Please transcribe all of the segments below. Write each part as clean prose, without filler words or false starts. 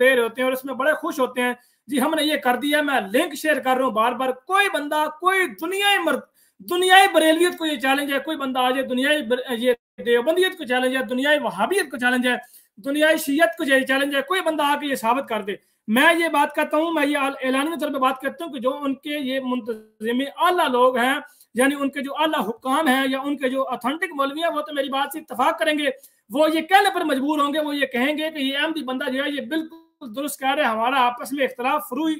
دے رہے ہوتے ہیں اور اس میں بڑے خوش ہوتے ہیں جی ہم نے یہ کر دیا, میں لنک شیئر کر رہا ہوں بار بار. کوئی بندہ کوئی دنیائی بریلویت کو یہ چیلنج ہے, کوئی بندہ آ جائے دنیائی یہ دیوبندیت کو چیلنج ہے, دنیائی وہابیت کو چیلنج ہے, دنیائی شیعت کو یہ چیلنج ہے, کوئی بندہ آ کے یہ ثابت کر دے. میں یہ بات کرتا ہوں, میں یہ اعلانیہ طور پہ بات کرتا ہوں کہ جو ان کے یہ منتظم اعلیٰ لوگ ہیں, یعنی ان کے جو اعلیٰ حکام ہیں یا ان کے جو اتھینٹک مولوی ہیں, وہ تو میری بات سے اتفاق کریں گے, وہ یہ کہنے پر مجبور ہوں گے, وہ یہ کہیں گے کہ یہ احمدی بندہ جو ہے یہ بالکل درست کہہ رہے ہیں, ہمارا آپس میں اختلاف فروعی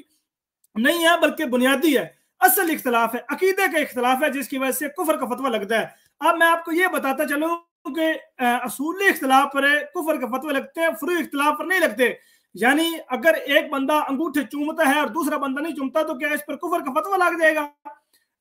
نہیں ہے بلکہ بنیادی ہے, اصل اختلاف ہے, عقیدے کا اختلاف ہے جس کی وجہ سے کفر کا فتویٰ لگتا ہے. اب میں آپ کو یہ بتاتا چلوں کہ اصولی اختلاف پر کفر کا فتویٰ لگتے ہیں, فروعی اختلاف پر نہیں لگتے. یعنی اگر ایک بندہ انگوٹھے چومتا ہے اور دوسرا بندہ نہیں چومتا تو کیا اس پر کفر کا فتویٰ لگ جائے گا؟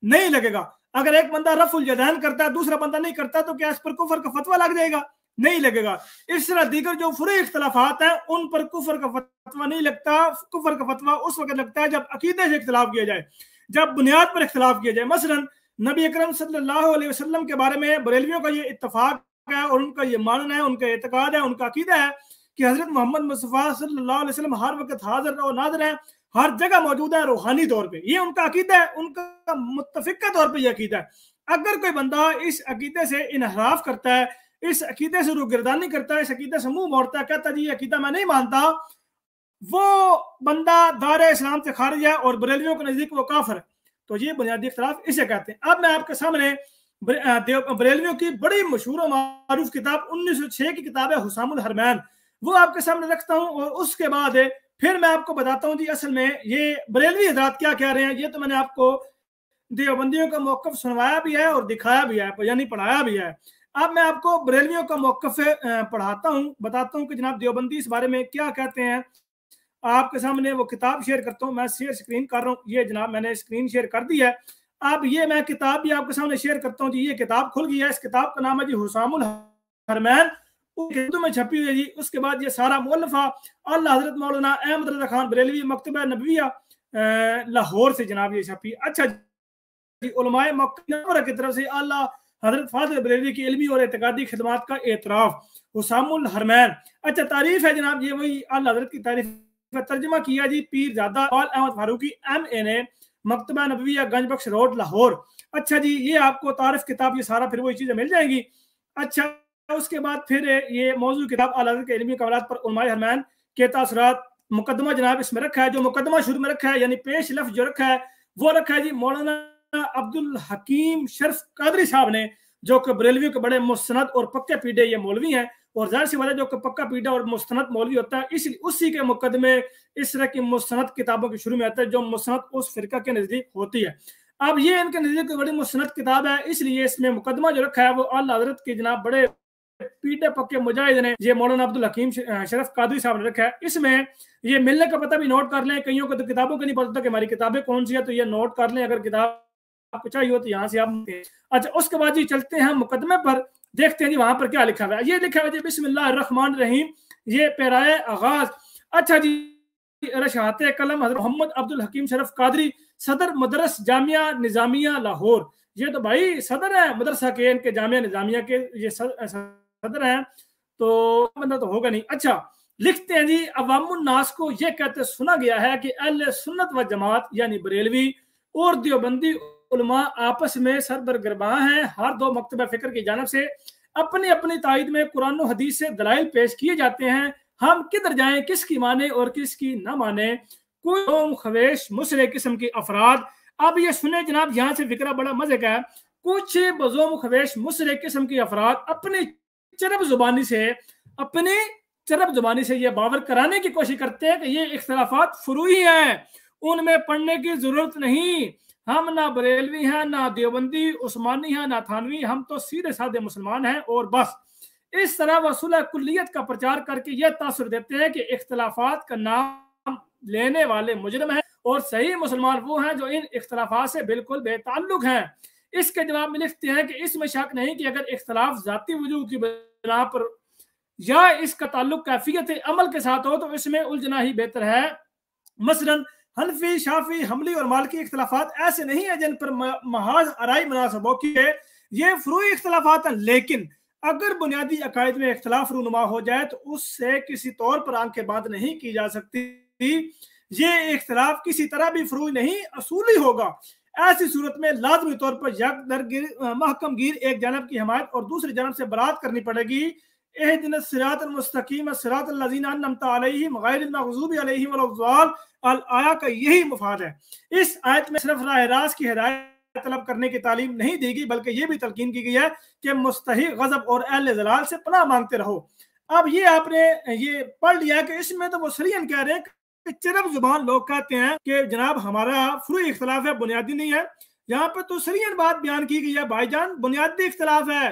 نہیں لگے گا. اگر ایک بندہ رفع الیدین کرتا ہے دوسرا بندہ نہیں کرتا تو کیا اس پر کفر کا فتویٰ لگ جائے گا؟ نہیں لگے گا. اس طرح دیگر جو فروعی اختلافات ہیں ان پر کفر کا فتویٰ نہیں لگتا. کفر کا فتویٰ اس وقت لگتا ہے جب عقیدے سے اختلاف کیا جائے, جب بنیاد پر اختلاف کیا جائے. مثلا نبی اکرم صلی اللہ علیہ وسلم کے بارے میں بریلویوں کا یہ اتفاق ہے اور ان کا یہ ماننا ہے, ان کا اعتقاد ہے, ان کا عقیدہ ہے کہ حضرت محمد مصطفیٰ صلی اللہ علیہ وسلم ہر وقت حاضر اور ناظر ہیں, ہر جگہ موجود ہے روحانی طور پہ. یہ ان کا عقیدہ ہے, ان کا متفقہ طور پہ یہ عقیدہ ہے. اگر کوئی بندہ اس عقیدے سے انحراف کرتا ہے, اس عقیدے سے روگردانی کرتا ہے, اس عقیدے سے منہ موڑتا ہے, کہتا ہے جی یہ عقیدہ میں نہیں مانتا, وہ بندہ دار اسلام سے خارج ہے اور بریلویوں کے نزدیک وہ کافر ہے. تو یہ بنیادی اختلاف اسے کہتے ہیں. اب میں آپ کے سامنے بریلویوں کی بڑی مشہور و معروف کتاب 1906 کی کتاب ہے حسام الحرمین, وہ آپ کے سامنے رکھتا ہوں, اور اس کے بعد پھر میں آپ کو بتاتا ہوں جی اصل میں یہ بریلوی حضرات کیا کہہ رہے ہیں. یہ تو میں نے آپ کو دیوبندیوں کا موقف سنوایا بھی ہے اور دکھایا بھی ہے, یعنی پڑھایا بھی ہے. اب میں آپ کو بریلویوں کا موقف پڑھاتا ہوں, بتاتا ہوں کہ جناب دیوبندی اس بارے میں کیا کہتے ہیں. آپ کے سامنے وہ کتاب شیئر کرتا ہوں, میں شیئر اسکرین کر رہا ہوں, یہ جناب میں نے اسکرین شیئر کر دی ہے. اب یہ میں کتاب بھی آپ کے سامنے شیئر کرتا ہوں جی. یہ کتاب کھل گئی ہے, اس کتاب کا نام ہے جی حسام الحرمین, اردو میں چھپی ہوئی ہے جی. اس کے بعد یہ سارا مؤلفہ اللہ حضرت مولانا احمد رضا خان بریلوی مکتبہ نبویہ لاہور سے جناب یہ چھپی. اچھا جی, علماء مکہ کی طرف سے اللہ حضرت فاضل بریلوی کی علمی اور اعتقادی خدمات کا اعتراف, حسام الحرمین. اچھا تعریف ہے جناب, یہ وہی اللہ حضرت کی تعریف, ترجمہ کیا جی پیر زادہ احمد فاروقی ایم.اے نے, مکتبہ نبویہ گنج بخش روڈ لاہور. اچھا جی, یہ آپ کو تعارف کتاب یہ سارا پھر وہی چیزیں مل جائیں گی. اچھا اس کے بعد پھر یہ موضوع کتاب اعلیٰ حضرت کے علمی قولات پر علماء حرمین کے تاثرات, مقدمہ جناب اس میں رکھا ہے. جو مقدمہ شروع میں رکھا ہے یعنی پیش لفظ جو رکھا ہے وہ رکھا ہے جی مولانا عبدالحکیم شرف قادری صاحب نے, جو کہ بریلویوں کے بڑے مستند اور پکے پیڈے یہ مولوی ہیں. اور ظاہر سی بات ہے جو کہ پکا پیڈا اور مستند مولوی ہوتا ہے اسی کے مقدمے اس طرح کی مستند کتابوں کے شروع میں آتا ہے جو مستند اس فرقہ کے نزدیک ہوتی ہے. اب یہ ان کے نزدیک بڑی مستند کتاب ہے, اس لیے اس میں مقدمہ جو رکھا ہے وہ اعلیٰ حضرت کے جناب بڑے پیٹے پکے مجاہد نے, یہ مولانا عبدالحکیم شرف قادری صاحب نے رکھا ہے. اس میں یہ ملنے کا پتہ بھی نوٹ کر لیں, کئیوں کو تو کتابوں کا نہیں پتا کہ ہماری کتابیں کون سی ہے, تو یہ نوٹ کر لیں اگر کتاب آپ کو چاہیے ہو تو یہاں سے آپ. اچھا اس کے بعد جی چلتے ہیں مقدمے پر, دیکھتے ہیں جی وہاں پر کیا لکھا ہوا ہے. یہ لکھا ہوا ہے جی بسم اللہ الرحمن الرحیم, یہ پیرائے آغاز. اچھا جی, رشحات قلم حضرت محمد عبدالحکیم شرف قادری, صدر مدرس جامعہ نظامیہ لاہور. یہ تو بھائی صدر ہیں مدرسہ کے, ان کے جامعہ نظامیہ کے یہ صدر ہیں, تو بندہ تو ہوگا نہیں. اچھا لکھتے ہیں جی عوام الناس کو یہ کہتے سنا گیا ہے کہ اہل سنت و جماعت یعنی بریلوی اور دیوبندی علماء آپس میں سربرگرباں ہیں. ہر دو مکتبہ فکر کی جانب سے اپنی اپنی تائید میں قرآن و حدیث سے دلائل پیش کیے جاتے ہیں. ہم کدھر جائیں, کس کی مانے اور کس کی نہ مانے. کوئی قوم خویش مسرع قسم کے افراد, اب یہ سنیں جناب یہاں سے فکرہ بڑا مزے کا ہے. کچھ بزوم خویش مسرع قسم کے افراد اپنی چرب زبانی سے یہ باور کرانے کی کوشش کرتے ہیں کہ یہ اختلافات فروعی ہیں, ان میں پڑھنے کی ضرورت نہیں. ہم نہ بریلوی ہیں, نہ دیوبندی عثمانی ہیں, نہ تھانوی, ہم تو سیدھے سادے مسلمان ہیں اور بس. اس طرح وہ صلح کلیت کا پرچار کر کے یہ تاثر دیتے ہیں کہ اختلافات کا نام لینے والے مجرم ہیں اور صحیح مسلمان وہ ہیں جو ان اختلافات سے بالکل بے تعلق ہیں. اس کے جواب میں لکھتے ہیں کہ اس میں شک نہیں کہ اگر اختلاف ذاتی وجوہ کی بنا پر یا اس کا تعلق کیفیت عمل کے ساتھ ہو تو اس میں الجھنا ہی بہتر ہے. مثلاً حنفی, شافی, حملی اور مالکی اختلافات ایسے نہیں ہیں جن پر محاذ آرائی مناسبوں کی یہ فروعی اختلافات ہیں, لیکن اگر بنیادی عقائد میں اختلاف رونما ہو جائے تو اس سے کسی طور پر آنکھیں بند نہیں کی جا سکتی، یہ اختلاف کسی طرح بھی فروعی نہیں اصولی ہوگا۔ ایسی صورت میں لازمی طور پر یک درگیر محکم گیر ایک جانب کی حمایت اور دوسری جانب سے برات کرنی پڑے گی۔ اہدنا الصراط المستقیم صراط الذین انعمت علیہم غیر المغضوب علیہم ولا الضالین آیا کا یہی مفاد ہے۔ اس آیت میں صرف راہ راست کی ہدایت طلب کرنے کی تعلیم نہیں دی گئی بلکہ یہ بھی تلقین کی گئی ہے کہ مستحق غضب اور اہل ضلال سے پناہ مانگتے رہو۔ اب یہ آپ نے یہ پڑھ لیا کہ اس میں تو وہ صریحاً کہہ رہے ہیں کہ چرب زبان لوگ کہتے ہیں کہ جناب ہمارا فروعی اختلاف ہے، بنیادی نہیں ہے۔ یہاں پہ تو صریحاً بات بیان کی گئی ہے بھائی جان، بنیادی اختلاف ہے،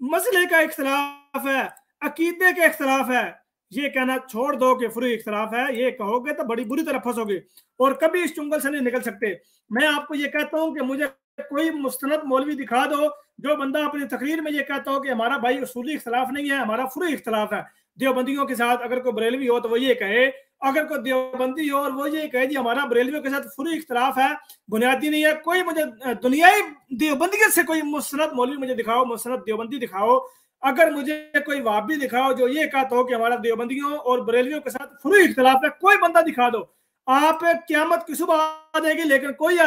مسئلے کا اختلاف ہے، عقیدے کا اختلاف ہے۔ یہ کہنا چھوڑ دو کہ فروعی اختلاف ہے، یہ کہو گے تو بڑی بری طرح پھنسو گے اور کبھی اس چنگل سے نہیں نکل سکتے۔ میں آپ کو یہ کہتا ہوں کہ مجھے کوئی مستند مولوی دکھا دو جو بندہ اپنی تقریر میں یہ کہتا ہو کہ ہمارا بھائی اصولی اختلاف نہیں ہے، ہمارا فروعی اختلاف ہے۔ دیوبندیوں کے ساتھ اگر کوئی بریلوی ہو تو وہ یہ کہے، اگر کوئی دیوبندی ہو اور وہ یہ کہے جی ہمارا بریلویوں کے ساتھ فروعی اختلاف ہے، بنیادی نہیں ہے، کوئی مجھے دنیائی دیوبندیت سے کوئی مستند مولوی مجھے دکھاؤ، مستند دیوبندی دکھاؤ۔ اگر مجھے کوئی وہابی دکھاؤ جو یہ کہتا ہو کہ ہمارا دیوبندیوں اور بریلویوں کے ساتھ فروعی اختلاف ہے، کوئی بندہ دکھا دو، آپ قیامت کی صبح آ جائے گی، لیکن کوئی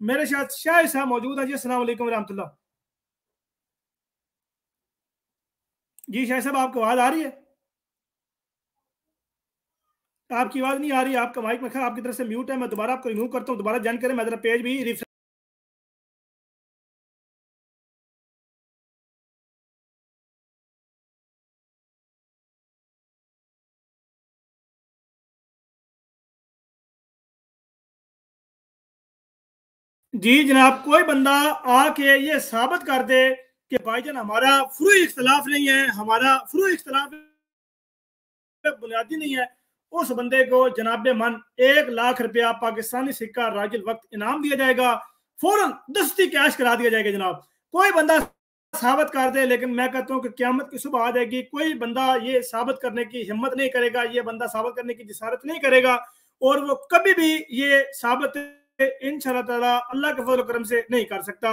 میرے ساتھ شاہ صاحب موجود ہے جی۔ السلام علیکم ورحمۃ اللہ۔ جی شاہ صاحب آپ کو آواز آ رہی ہے؟ آپ کی آواز نہیں آ رہی ہے، آپ کا مائک میں آپ کی طرف سے میوٹ ہے، میں دوبارہ آپ کو ریموو کرتا ہوں، دوبارہ جوائن کریں، میں ذرا پیج بھی ریفریش۔ جی جناب، کوئی بندہ آ کے یہ ثابت کر دے کہ بھائی جان ہمارا فروعی اختلاف نہیں ہے، ہمارا فروعی اختلاف بنیادی نہیں ہے، اس بندے کو جناب من 1,00,000 روپیہ پاکستانی سکہ راج الوقت انعام دیا جائے گا، فوراً دستی کیش کرا دیا جائے گا جناب۔ کوئی بندہ ثابت کر دے، لیکن میں کہتا ہوں کہ قیامت کی صبح آ جائے گی، کوئی بندہ یہ ثابت کرنے کی ہمت نہیں کرے گا، یہ بندہ ثابت کرنے کی جسارت نہیں کرے گا، اور وہ کبھی بھی یہ ثابت انشاءاللہ تعالیٰ اللہ کے فضل و کرم سے نہیں کر سکتا۔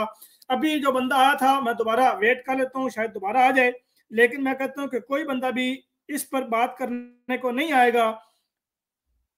ابھی جو بندہ آیا تھا میں دوبارہ ویٹ کر لیتا ہوں، شاید دوبارہ آ جائے، لیکن میں کہتا ہوں کہ کوئی بندہ بھی اس پر بات کرنے کو نہیں آئے گا۔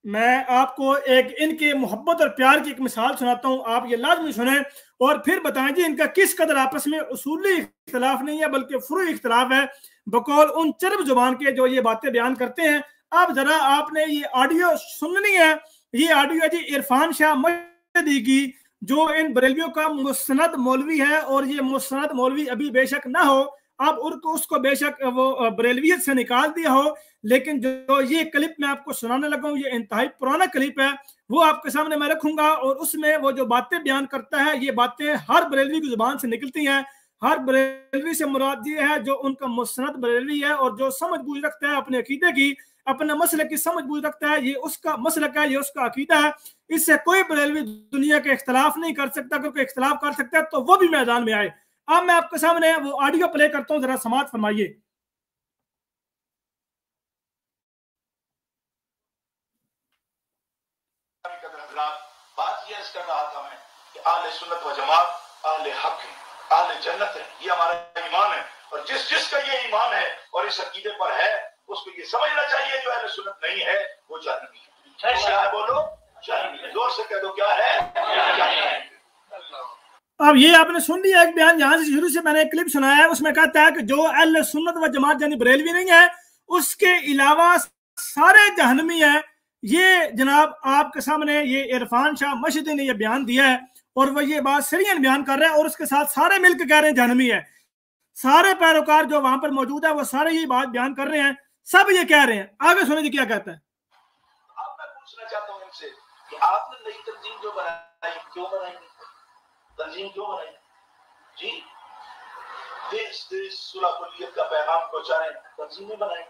میں آپ کو ایک ان کے محبت اور پیار کی ایک مثال سناتا ہوں، آپ یہ لازمی سنیں اور پھر بتائیں جی ان کا کس قدر آپس میں اصولی اختلاف نہیں ہے بلکہ فروعی اختلاف ہے، بقول ان چرب زبان کے جو یہ باتیں بیان کرتے ہیں۔ اب ذرا آپ نے یہ آڈیو سننی ہے، یہ آڈیو ہے جی عرفان شاہ مشہدی کی، جو ان بریلویوں کا مستند مولوی ہے، اور یہ مستند مولوی ابھی بے شک نہ ہو، اب اس کو بے شک وہ بریلویت سے نکال دیا ہو، لیکن جو یہ کلپ میں آپ کو سنانے لگا ہوں یہ انتہائی پرانا کلپ ہے، وہ آپ کے سامنے میں رکھوں گا، اور اس میں وہ جو باتیں بیان کرتا ہے یہ باتیں ہر بریلوی کی زبان سے نکلتی ہیں۔ ہر بریلوی سے مراد یہ ہے جو ان کا مستند بریلوی ہے اور جو سمجھ بوجھ رکھتا ہے اپنے عقیدے کی، اپنے مسئلے کی سمجھ بوجھ رکھتا ہے، یہ اس کا مسلک ہے، یہ اس کا عقیدہ ہے۔ اس سے کوئی بریلوی دنیا کے اختلاف نہیں کر سکتا، کیونکہ اختلاف کر سکتا ہے تو وہ بھی میدان میں آئے۔ اب میں آپ کے سامنے وہ آڈیو پلے کرتا ہوں، ذرا سماعت فرمائیے۔ بات یہ کر رہا تھا میں کہ اہل سنت و جماعت اہل حق ہیں، اہل جنت ہیں، یہ ہمارا ایمان ہے، اور جس کا یہ ایمان ہے اور اس عقیدے پر ہے اس کو یہ سمجھنا چاہیے جو اہل سنت نہیں ہے وہ جہنمی ہے۔ کیا ہے بولو؟ جہنمی ہے۔ زور سے کہہ دو کیا ہے؟ جہنمی ہے۔ اب یہ آپ نے سن لیا ایک بیان، یہاں سے شروع سے میں نے ایک کلپ سنایا ہے، اس میں کہتا ہے کہ جو اہل سنت و جماعت یعنی بریلوی نہیں ہے اس کے علاوہ سارے جہنمی ہیں۔ یہ جناب آپ کے سامنے یہ عرفان شاہ مشہدی نے یہ بیان دیا ہے، اور وہ یہ بات سریعاً بیان کر رہے ہیں، اور اس کے ساتھ سارے مل کے کہہ رہے ہیں جہنمی ہے۔ سارے پیروکار جو وہاں پر موجود ہے وہ سارے یہ بات بیان کر رہے ہیں، سب یہ کہہ رہے ہیں۔ آگے سنیں جی کیا کہتا ہے۔ اب میں پوچھنا چاہتا ہوں ان سے کہ آپ نے نئی تنظیم جو بنائی کیوں بنائی؟ تنظیم کیوں بنائی؟ جی دیش صلح کلیت کا پیغام پہنچا رہے ہیں، تنظیمیں بنائی۔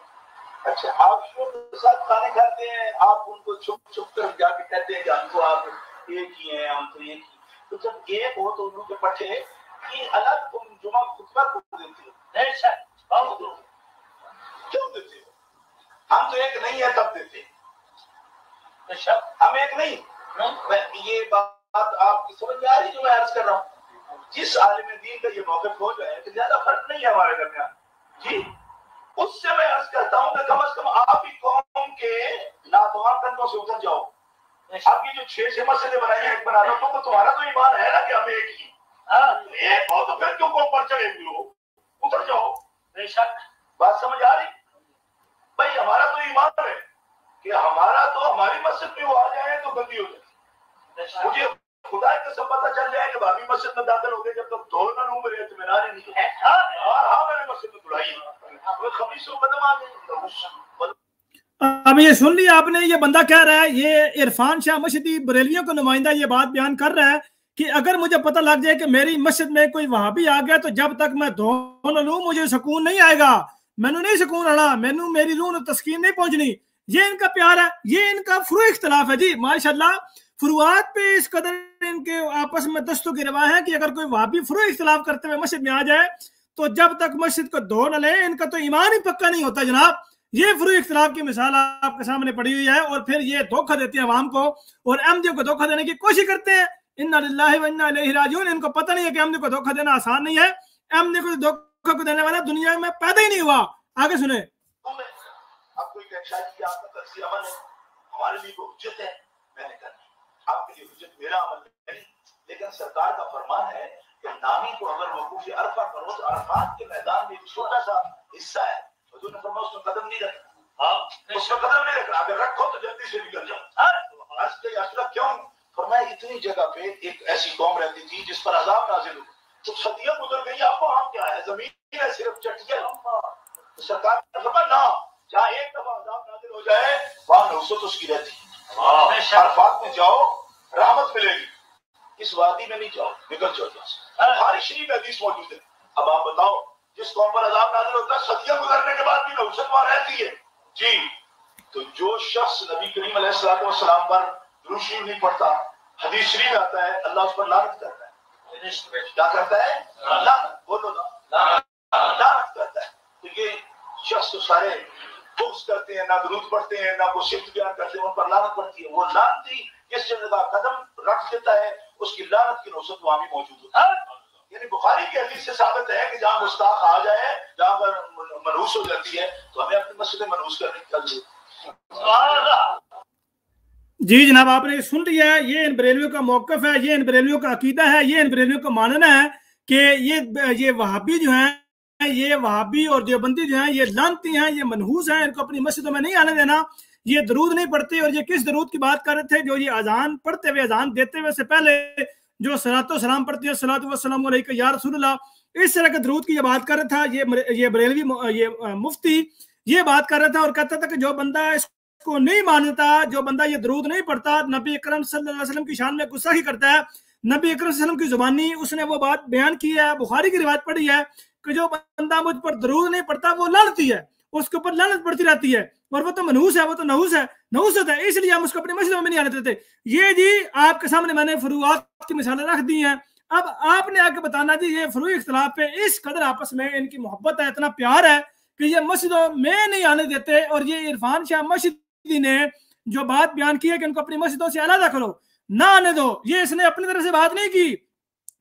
اچھا آپ شور کے ساتھ کھانے کھاتے ہیں، آپ ان کو چھپ چھپ کر جا کے کہتے ہیں کہ ہم تو آپ ایک ہی ہیں، ہم تو ایک ہی، تو جب ایک ہو تو ان کے پٹھے یہ الگ تم جمعہ خطبہ کو دیتے ہو، کیوں دیتے ہو؟ ہم تو ایک نہیں ہے تب دیتے، ہم ایک نہیں۔ یہ بات آپ کی سمجھ میں آ رہی جو میں عرض کر رہا ہوں؟ جس عالم دین کا یہ موقف ہو جائے کہ زیادہ فرق نہیں ہے ہمارے درمیان جی، اس سے میں عرض کرتا ہوں کہ کم از کم آپ ہی قوم کے ناتوان کندھوں سے اتر جاؤ. آپ کی جو 6 مسجدیں بنائی ہیں ایک بنا دو تو تمہارا تو ایمان ہے نا کہ ہم ایک ہی ایک ہو تو پھر کیوں کو پرچہ ایک لو، اتر جاؤ. بے شک بات سمجھ آ رہی بھائی؟ ہمارا تو ایمان ہے کہ ہمارا تو ہماری مسجد میں وہ آ جائے تو گندی ہو جائے. مجھے خدا کے سب پتہ چل جائے کہ بھابھی مسجد میں داخل ہو گئے جب تک دھول نہ لوں میرے اطمینان ہی نہیں ہے. ہاں میں نے مسجد میں دھلائی خمیسوں قدم آ گئے. اب یہ سن لیا آپ نے، یہ بندہ کہہ رہا ہے، یہ عرفان شاہ مشہدی بریلیوں کا نمائندہ یہ بات بیان کر رہا ہے کہ اگر مجھے پتہ لگ جائے کہ میری مسجد میں کوئی وہابی آ گیا تو جب تک میں دھو نہ لوں مجھے سکون نہیں آئے گا، مینوں نہیں سکون آنا، مینوں میری روح نو تسکین نہیں پہنچنی. یہ ان کا پیار ہے، یہ ان کا فروع اختلاف ہے جی. ماشاءاللہ فروعات پہ اس قدر ان کے آپس میں دستوں کی روا ہے کہ اگر کوئی وہابی فروع اختلاف کرتے ہوئے مسجد میں آ جائے تو جب تک مسجد کو دھو نہ لیں ان کا تو ایمان ہی پکا نہیں ہوتا جناب. یہ فروع اختلاف کی مثال آپ کے سامنے پڑی ہوئی ہے، اور پھر یہ دھوکہ دیتے ہیں عوام کو اور احمدیوں کو دھوکہ دینے کی کوشش کرتے ہیں. انا للہ و انا الیہ راجعون. ان کو پتہ نہیں ہے کہ احمدیوں کو دھوکہ دینا آسان نہیں ہے. احمدیوں کو دھوکہ کو دینے والا دنیا میں پیدا ہی نہیں ہوا. آگے سنیں. آپ کوئی کہتا ہے کہ آپ کا طرز عمل ہے ہمارے لیے وہ حجت ہے، میں نے کہا آپ کے لیے حجت میرا عمل نہیں، لیکن سرکار کا فرمان ہے کہ نامی کو اگر وقوف عرفہ کرو تو عرفات کے میدان میں ایک چھوٹا سا حصہ ہے، حضور نے فرمایا اس میں قدم نہیں رکھنا. اس میں قدم نہیں رکھنا، اگر رکھو تو جلدی سے نکل جاؤ. کیوں؟ فرمایا اتنی جگہ پہ ایک ایسی قوم رہتی تھی جس پر عذاب نازل ہو، تو صدیاں گزر گئی، آپ کو ہم کیا ہے، زمین ہے صرف چٹیاں. تو سرکار نے فرمایا نہ، جہاں ایک دفعہ عذاب نازل ہو جائے وہاں نوسط اس کی رہتی. عرفات میں جاؤ رحمت ملے گی، اس وادی میں نہیں جاؤ، نکل جاؤ. بخاری شریف حدیث موجود ہے. اب آپ بتاؤ جس قوم پر عذاب نازل ہوتا ہے صدیاں گزرنے کے بعد بھی نوسط وہاں رہتی ہے جی. تو جو شخص نبی کریم علیہ الصلوۃ والسلام پر درود شریف نہیں پڑھتا، حدیث شریف آتا ہے اللہ اس پر لعنت کرتا ہے. کیا کرتا ہے؟ لعنت. بولو نا، لعنت کرتا ہے. تو یہ شخص تو سارے بغض کرتے ہیں، نہ درود پڑھتے ہیں، نہ وہ صفت بیان کرتے ہیں، ان پر لعنت پڑتی ہے. وہ لعنتی جس جگہ قدم رکھ دیتا ہے اس کی لعنت کی نوسط وہاں بھی موجود ہوتی ہے. یعنی بخاری کی حدیث سے ثابت ہے کہ جہاں گستاخ آ جائے، جہاں پر منحوس ہو جاتی ہے تو ہمیں اپنی مسجد منحوس کرنے کی ضرورت ہے. جی جناب آپ نے سن لیا ہے، یہ ان بریلویوں کا موقف ہے، یہ ان بریلویوں کا عقیدہ ہے، یہ ان بریلویوں کا ماننا ہے کہ یہ وہابی جو ہیں، یہ وہابی اور دیوبندی جو ہیں یہ لعنتی ہیں، یہ منحوس ہیں، ان کو اپنی مسجدوں میں نہیں آنے دینا. یہ درود نہیں پڑھتے. اور یہ کس درود کی بات کر رہے تھے؟ جو یہ اذان پڑھتے ہوئے، اذان دیتے ہوئے سے پہلے جو صلاۃ و سلام پڑھتی ہے، صلاۃ و سلام علیک یا رسول اللہ، اس طرح کے درود کی یہ بات کر رہا تھا. یہ بریلوی یہ مفتی یہ بات کر رہا تھا اور کہتا تھا کہ جو بندہ اس کو نہیں مانتا، جو بندہ یہ درود نہیں پڑھتا، نبی اکرم صلی اللہ علیہ وسلم کی شان میں گستاخی کرتا ہے. نبی اکرم صلی اللہ علیہ وسلم کی زبانی اس نے وہ بات بیان کی ہے، بخاری کی روایت پڑھی ہے کہ جو بندہ مجھ پر درود نہیں پڑھتا وہ لعنتی ہے، اس کے اوپر لعنت پڑتی رہتی ہے، اور وہ تو منحوس ہے، وہ تو نحوست ہے، اس لیے ہم اس کو اپنی مسجدوں میں نہیں آنے دیتے. یہ جی آپ کے سامنے میں نے فروعات کی مثالیں رکھ دی ہیں. اب آپ نے آ کے بتانا جی یہ فروعی اختلاف پہ اس قدر آپس میں ان کی محبت ہے، اتنا پیار ہے کہ یہ مسجدوں میں نہیں آنے دیتے. اور یہ عرفان شاہ مشہدی نے جو بات بیان کی ہے کہ ان کو اپنی مسجدوں سے علیحدہ کرو، نہ آنے دو، یہ اس نے اپنی طرف سے بات نہیں کی،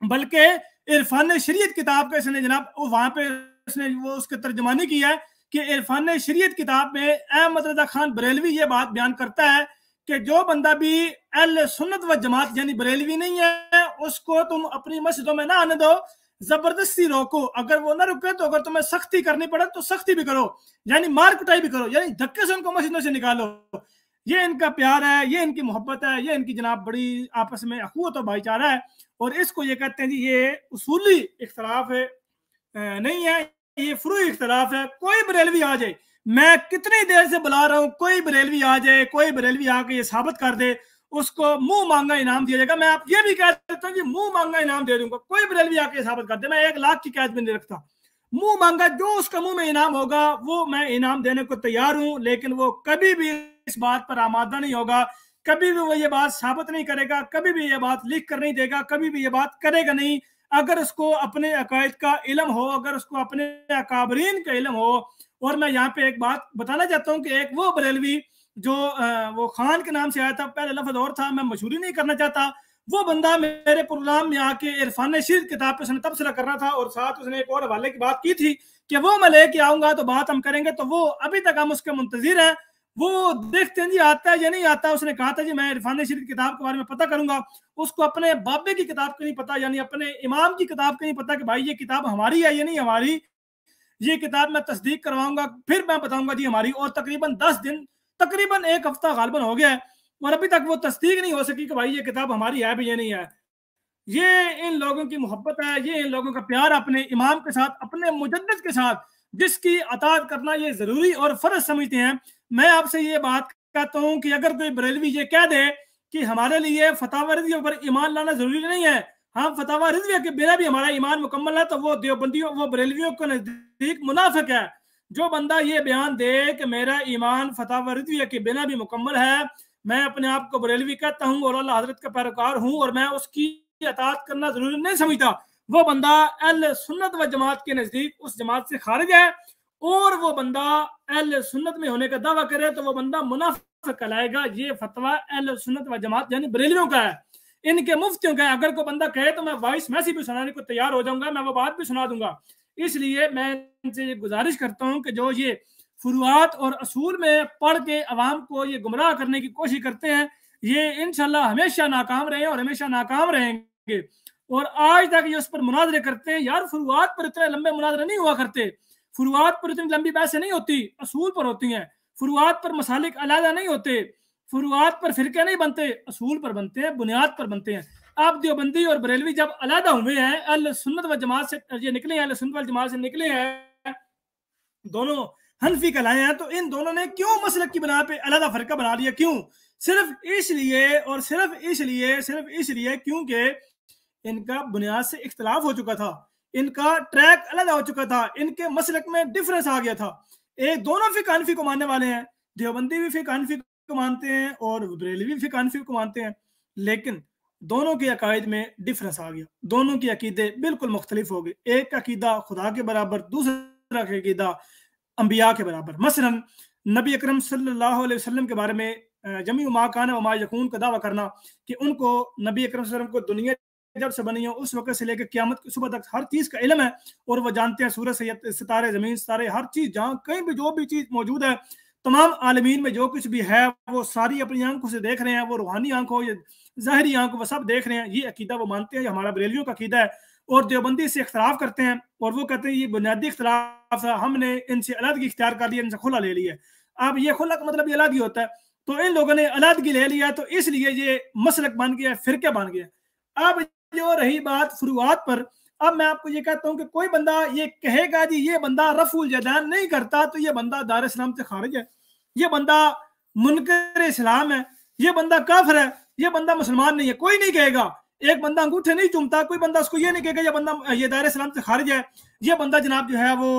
بلکہ عرفان شریعت کتاب کا اس نے جناب وہاں پہ اس نے وہ اس کے ترجمانی کی ہے کہ عرفان شریعت کتاب میں احمد رضا خان بریلوی یہ بات بیان کرتا ہے کہ جو بندہ بھی اہل سنت و جماعت یعنی بریلوی نہیں ہے اس کو تم اپنی مسجدوں میں نہ آنے دو، زبردستی روکو. اگر وہ نہ رکے تو اگر تمہیں سختی کرنی پڑے تو سختی بھی کرو، یعنی مار کٹائی بھی کرو، یعنی دھکے سے ان کو مسجدوں سے نکالو. یہ ان کا پیار ہے، یہ ان کی محبت ہے، یہ ان کی جناب بڑی آپس میں اخوت و بھائی چارہ ہے. اور اس کو یہ کہتے ہیں جی یہ اصولی اختلاف نہیں ہے، یہ فروعی اختلاف ہے. کوئی بریلوی آ جائے، میں کتنی دیر سے بلا رہا ہوں، کوئی بریلوی آ جائے، کوئی بریلوی آ کے یہ ثابت کر دے، اس کو منہ مانگا انعام دیا جائے گا. میں آپ یہ بھی کہہ دیتا ہوں جی منہ مانگا انعام دے دوں گا. کوئی بریلوی آ کے ثابت کر دے، میں 1 لاکھ کی قید میں نہیں رکھتا. منہ مانگا جو اس کا منہ میں انعام ہوگا وہ میں انعام دینے کو تیار ہوں، لیکن وہ کبھی بھی اس بات پر آمادہ نہیں ہوگا، کبھی بھی وہ یہ بات ثابت نہیں کرے گا، کبھی بھی یہ بات لکھ کر نہیں دے گا، کبھی بھی یہ بات کرے گا نہیں. اگر اس کو اپنے عقائد کا علم ہو، اگر اس کو اپنے اکابرین کا علم ہو. اور میں یہاں پہ ایک بات بتانا چاہتا ہوں کہ ایک وہ بریلوی جو وہ خان کے نام سے آیا تھا، پہلے لفظ اور تھا، میں مشہوری نہیں کرنا چاہتا، وہ بندہ میرے پروگرام میں آ کے عرفان شیر کتاب پہ اس نے تبصرہ کرنا تھا، اور ساتھ اس نے ایک اور حوالے کی بات کی تھی کہ وہ میں لے کے آؤں گا تو بات ہم کریں گے، تو وہ ابھی تک ہم اس کے منتظر ہیں، وہ دیکھتے ہیں جی آتا ہے یا نہیں آتا۔ اس نے کہا تھا جی میں عرفان شیر کی کتاب کے بارے میں پتہ کروں گا، اس کو اپنے بابے کی کتاب کا نہیں پتا، یعنی اپنے امام کی کتاب کا نہیں پتا کہ بھائی یہ کتاب ہماری ہے یا نہیں ہماری، یہ کتاب میں تصدیق کرواؤں گا پھر میں بتاؤں گا جی ہماری، اور تقریباً 10 دن تقریباً ایک ہفتہ غالباً ہو گیا ہے اور ابھی تک وہ تصدیق نہیں ہو سکی کہ بھائی یہ کتاب ہماری ہے بھی یا نہیں ہے۔ یہ ان لوگوں کی محبت ہے، یہ ان لوگوں کا پیار اپنے امام کے ساتھ، اپنے مجدد کے ساتھ، جس کی اطاعت کرنا یہ ضروری اور فرض سمجھتے ہیں۔ میں آپ سے یہ بات کہتا ہوں کہ اگر کوئی بریلوی یہ کہہ دے کہ ہمارے لیے فتاوی رضویہ پر ایمان لانا ضروری نہیں ہے، ہم فتاوی رضویہ کے بنا بھی ہمارا ایمان مکمل ہے، تو وہ دیوبندیوں وہ بریلویوں کے نزدیک منافق ہے۔ جو بندہ یہ بیان دے کہ میرا ایمان فتاوی رضویہ کے بنا بھی مکمل ہے، میں اپنے آپ کو بریلوی کہتا ہوں اور اللہ حضرت کا پیروکار ہوں اور میں اس کی اطاعت کرنا ضروری نہیں سمجھتا، وہ بندہ اہل سنت و جماعت کے نزدیک اس جماعت سے خارج ہے، اور وہ بندہ اہل سنت میں ہونے کا دعویٰ کرے تو وہ بندہ منافق کہلائے گا۔ یہ فتویٰ اہل سنت و جماعت یعنی بریلویوں کا ہے، ان کے مفتیوں کا ہے۔ اگر کوئی بندہ کہے تو میں وائس میسیج بھی سنانے کو تیار ہو جاؤں گا، میں وہ بات بھی سنا دوں گا۔ اس لیے میں ان سے یہ گزارش کرتا ہوں کہ جو یہ فروعات اور اصول میں پڑھ کے عوام کو یہ گمراہ کرنے کی کوشش کرتے ہیں، یہ انشاءاللہ ہمیشہ ناکام رہے اور ہمیشہ ناکام رہیں گے۔ اور آج تک یہ اس پر مناظرے کرتے ہیں، یار فروعات پر اتنے لمبے مناظرے نہیں ہوا کرتے، فروعات پر اتنی لمبی بحثیں نہیں ہوتی، اصول پر ہوتی ہیں۔ فروعات پر مسالک علیحدہ نہیں ہوتے، فروعات پر فرقے نہیں بنتے، اصول پر بنتے ہیں، بنیاد پر بنتے ہیں۔ آپ دیوبندی اور بریلوی جب علیحدہ ہوئے ہیں، اہل سنت و جماعت سے یہ نکلے ہیں، اہل سنت و جماعت سے نکلے ہیں، دونوں حنفی کہلائے ہیں، تو ان دونوں نے کیوں مسلک کی بنا پہ علیحدہ فرقہ بنا لیا؟ کیوں؟ صرف اس لیے کیونکہ ان کا بنیاد سے اختلاف ہو چکا تھا، ان کا ٹریک علیحدہ ہو چکا تھا، ان کے مسلک میں ڈفرنس آ گیا تھا۔ دونوں فقہ حنفی کو ماننے والے ہیں، دیوبندی بھی فقہ حنفی کو مانتے ہیں اور بریلوی بھی فقہ حنفی کو مانتے ہیں، لیکن دونوں کے عقائد میں ڈفرنس آ گیا، دونوں کے عقیدے بالکل مختلف ہو گئے۔ ایک عقیدہ خدا کے برابر، دوسرا عقیدہ انبیاء کے برابر۔ مثلا نبی اکرم صلی اللہ علیہ وسلم کے بارے میں جمیع ما کان و ما یکون کا دعویٰ کرنا کہ ان کو نبی اکرم صلی اللہ علیہ وسلم کو دنیا جب سے بنی ہو اس وقت سے لے کے قیامت کی صبح تک ہر چیز کا علم ہے، اور وہ جانتے ہیں سورج سے ستارے، زمین، ستارے، ہر چیز جہاں کہیں بھی جو بھی چیز موجود ہے، تمام عالمین میں جو کچھ بھی ہے وہ ساری اپنی آنکھوں سے دیکھ رہے ہیں، وہ روحانی آنکھوں یا ظاہری آنکھوں وہ سب دیکھ رہے ہیں۔ یہ عقیدہ وہ مانتے ہیں، یہ ہمارا بریلویوں کا عقیدہ ہے، اور دیوبندی سے اختلاف کرتے ہیں اور وہ کہتے ہیں یہ بنیادی اختلاف تھا، ہم نے ان سے علیحدگی اختیار کر لیا، ان سے خلا لے لیا۔ اب یہ خلا کا مطلب یہ علیحدگی ہوتا ہے، تو ان لوگوں نے علیحدگی لے لیا، تو اس لیے یہ مسلک بن گیا، فرقہ بن گیا۔ اب جو رہی بات فروعات پر، اب میں آپ کو یہ کہتا ہوں کہ کوئی بندہ یہ کہے گا جی یہ بندہ رفع الیدین نہیں کرتا تو یہ بندہ دار اسلام سے خارج ہے، یہ بندہ منکر اسلام ہے، یہ بندہ کافر ہے، یہ بندہ مسلمان نہیں ہے۔ کوئی نہیں کہے گا، ایک بندہ انگوٹھے نہیں چومتا، کوئی بندہ اس کو یہ نہیں کہے گا یہ بندہ یہ دائرہ اسلام سے خارج ہے، یہ بندہ جناب جو ہے وہ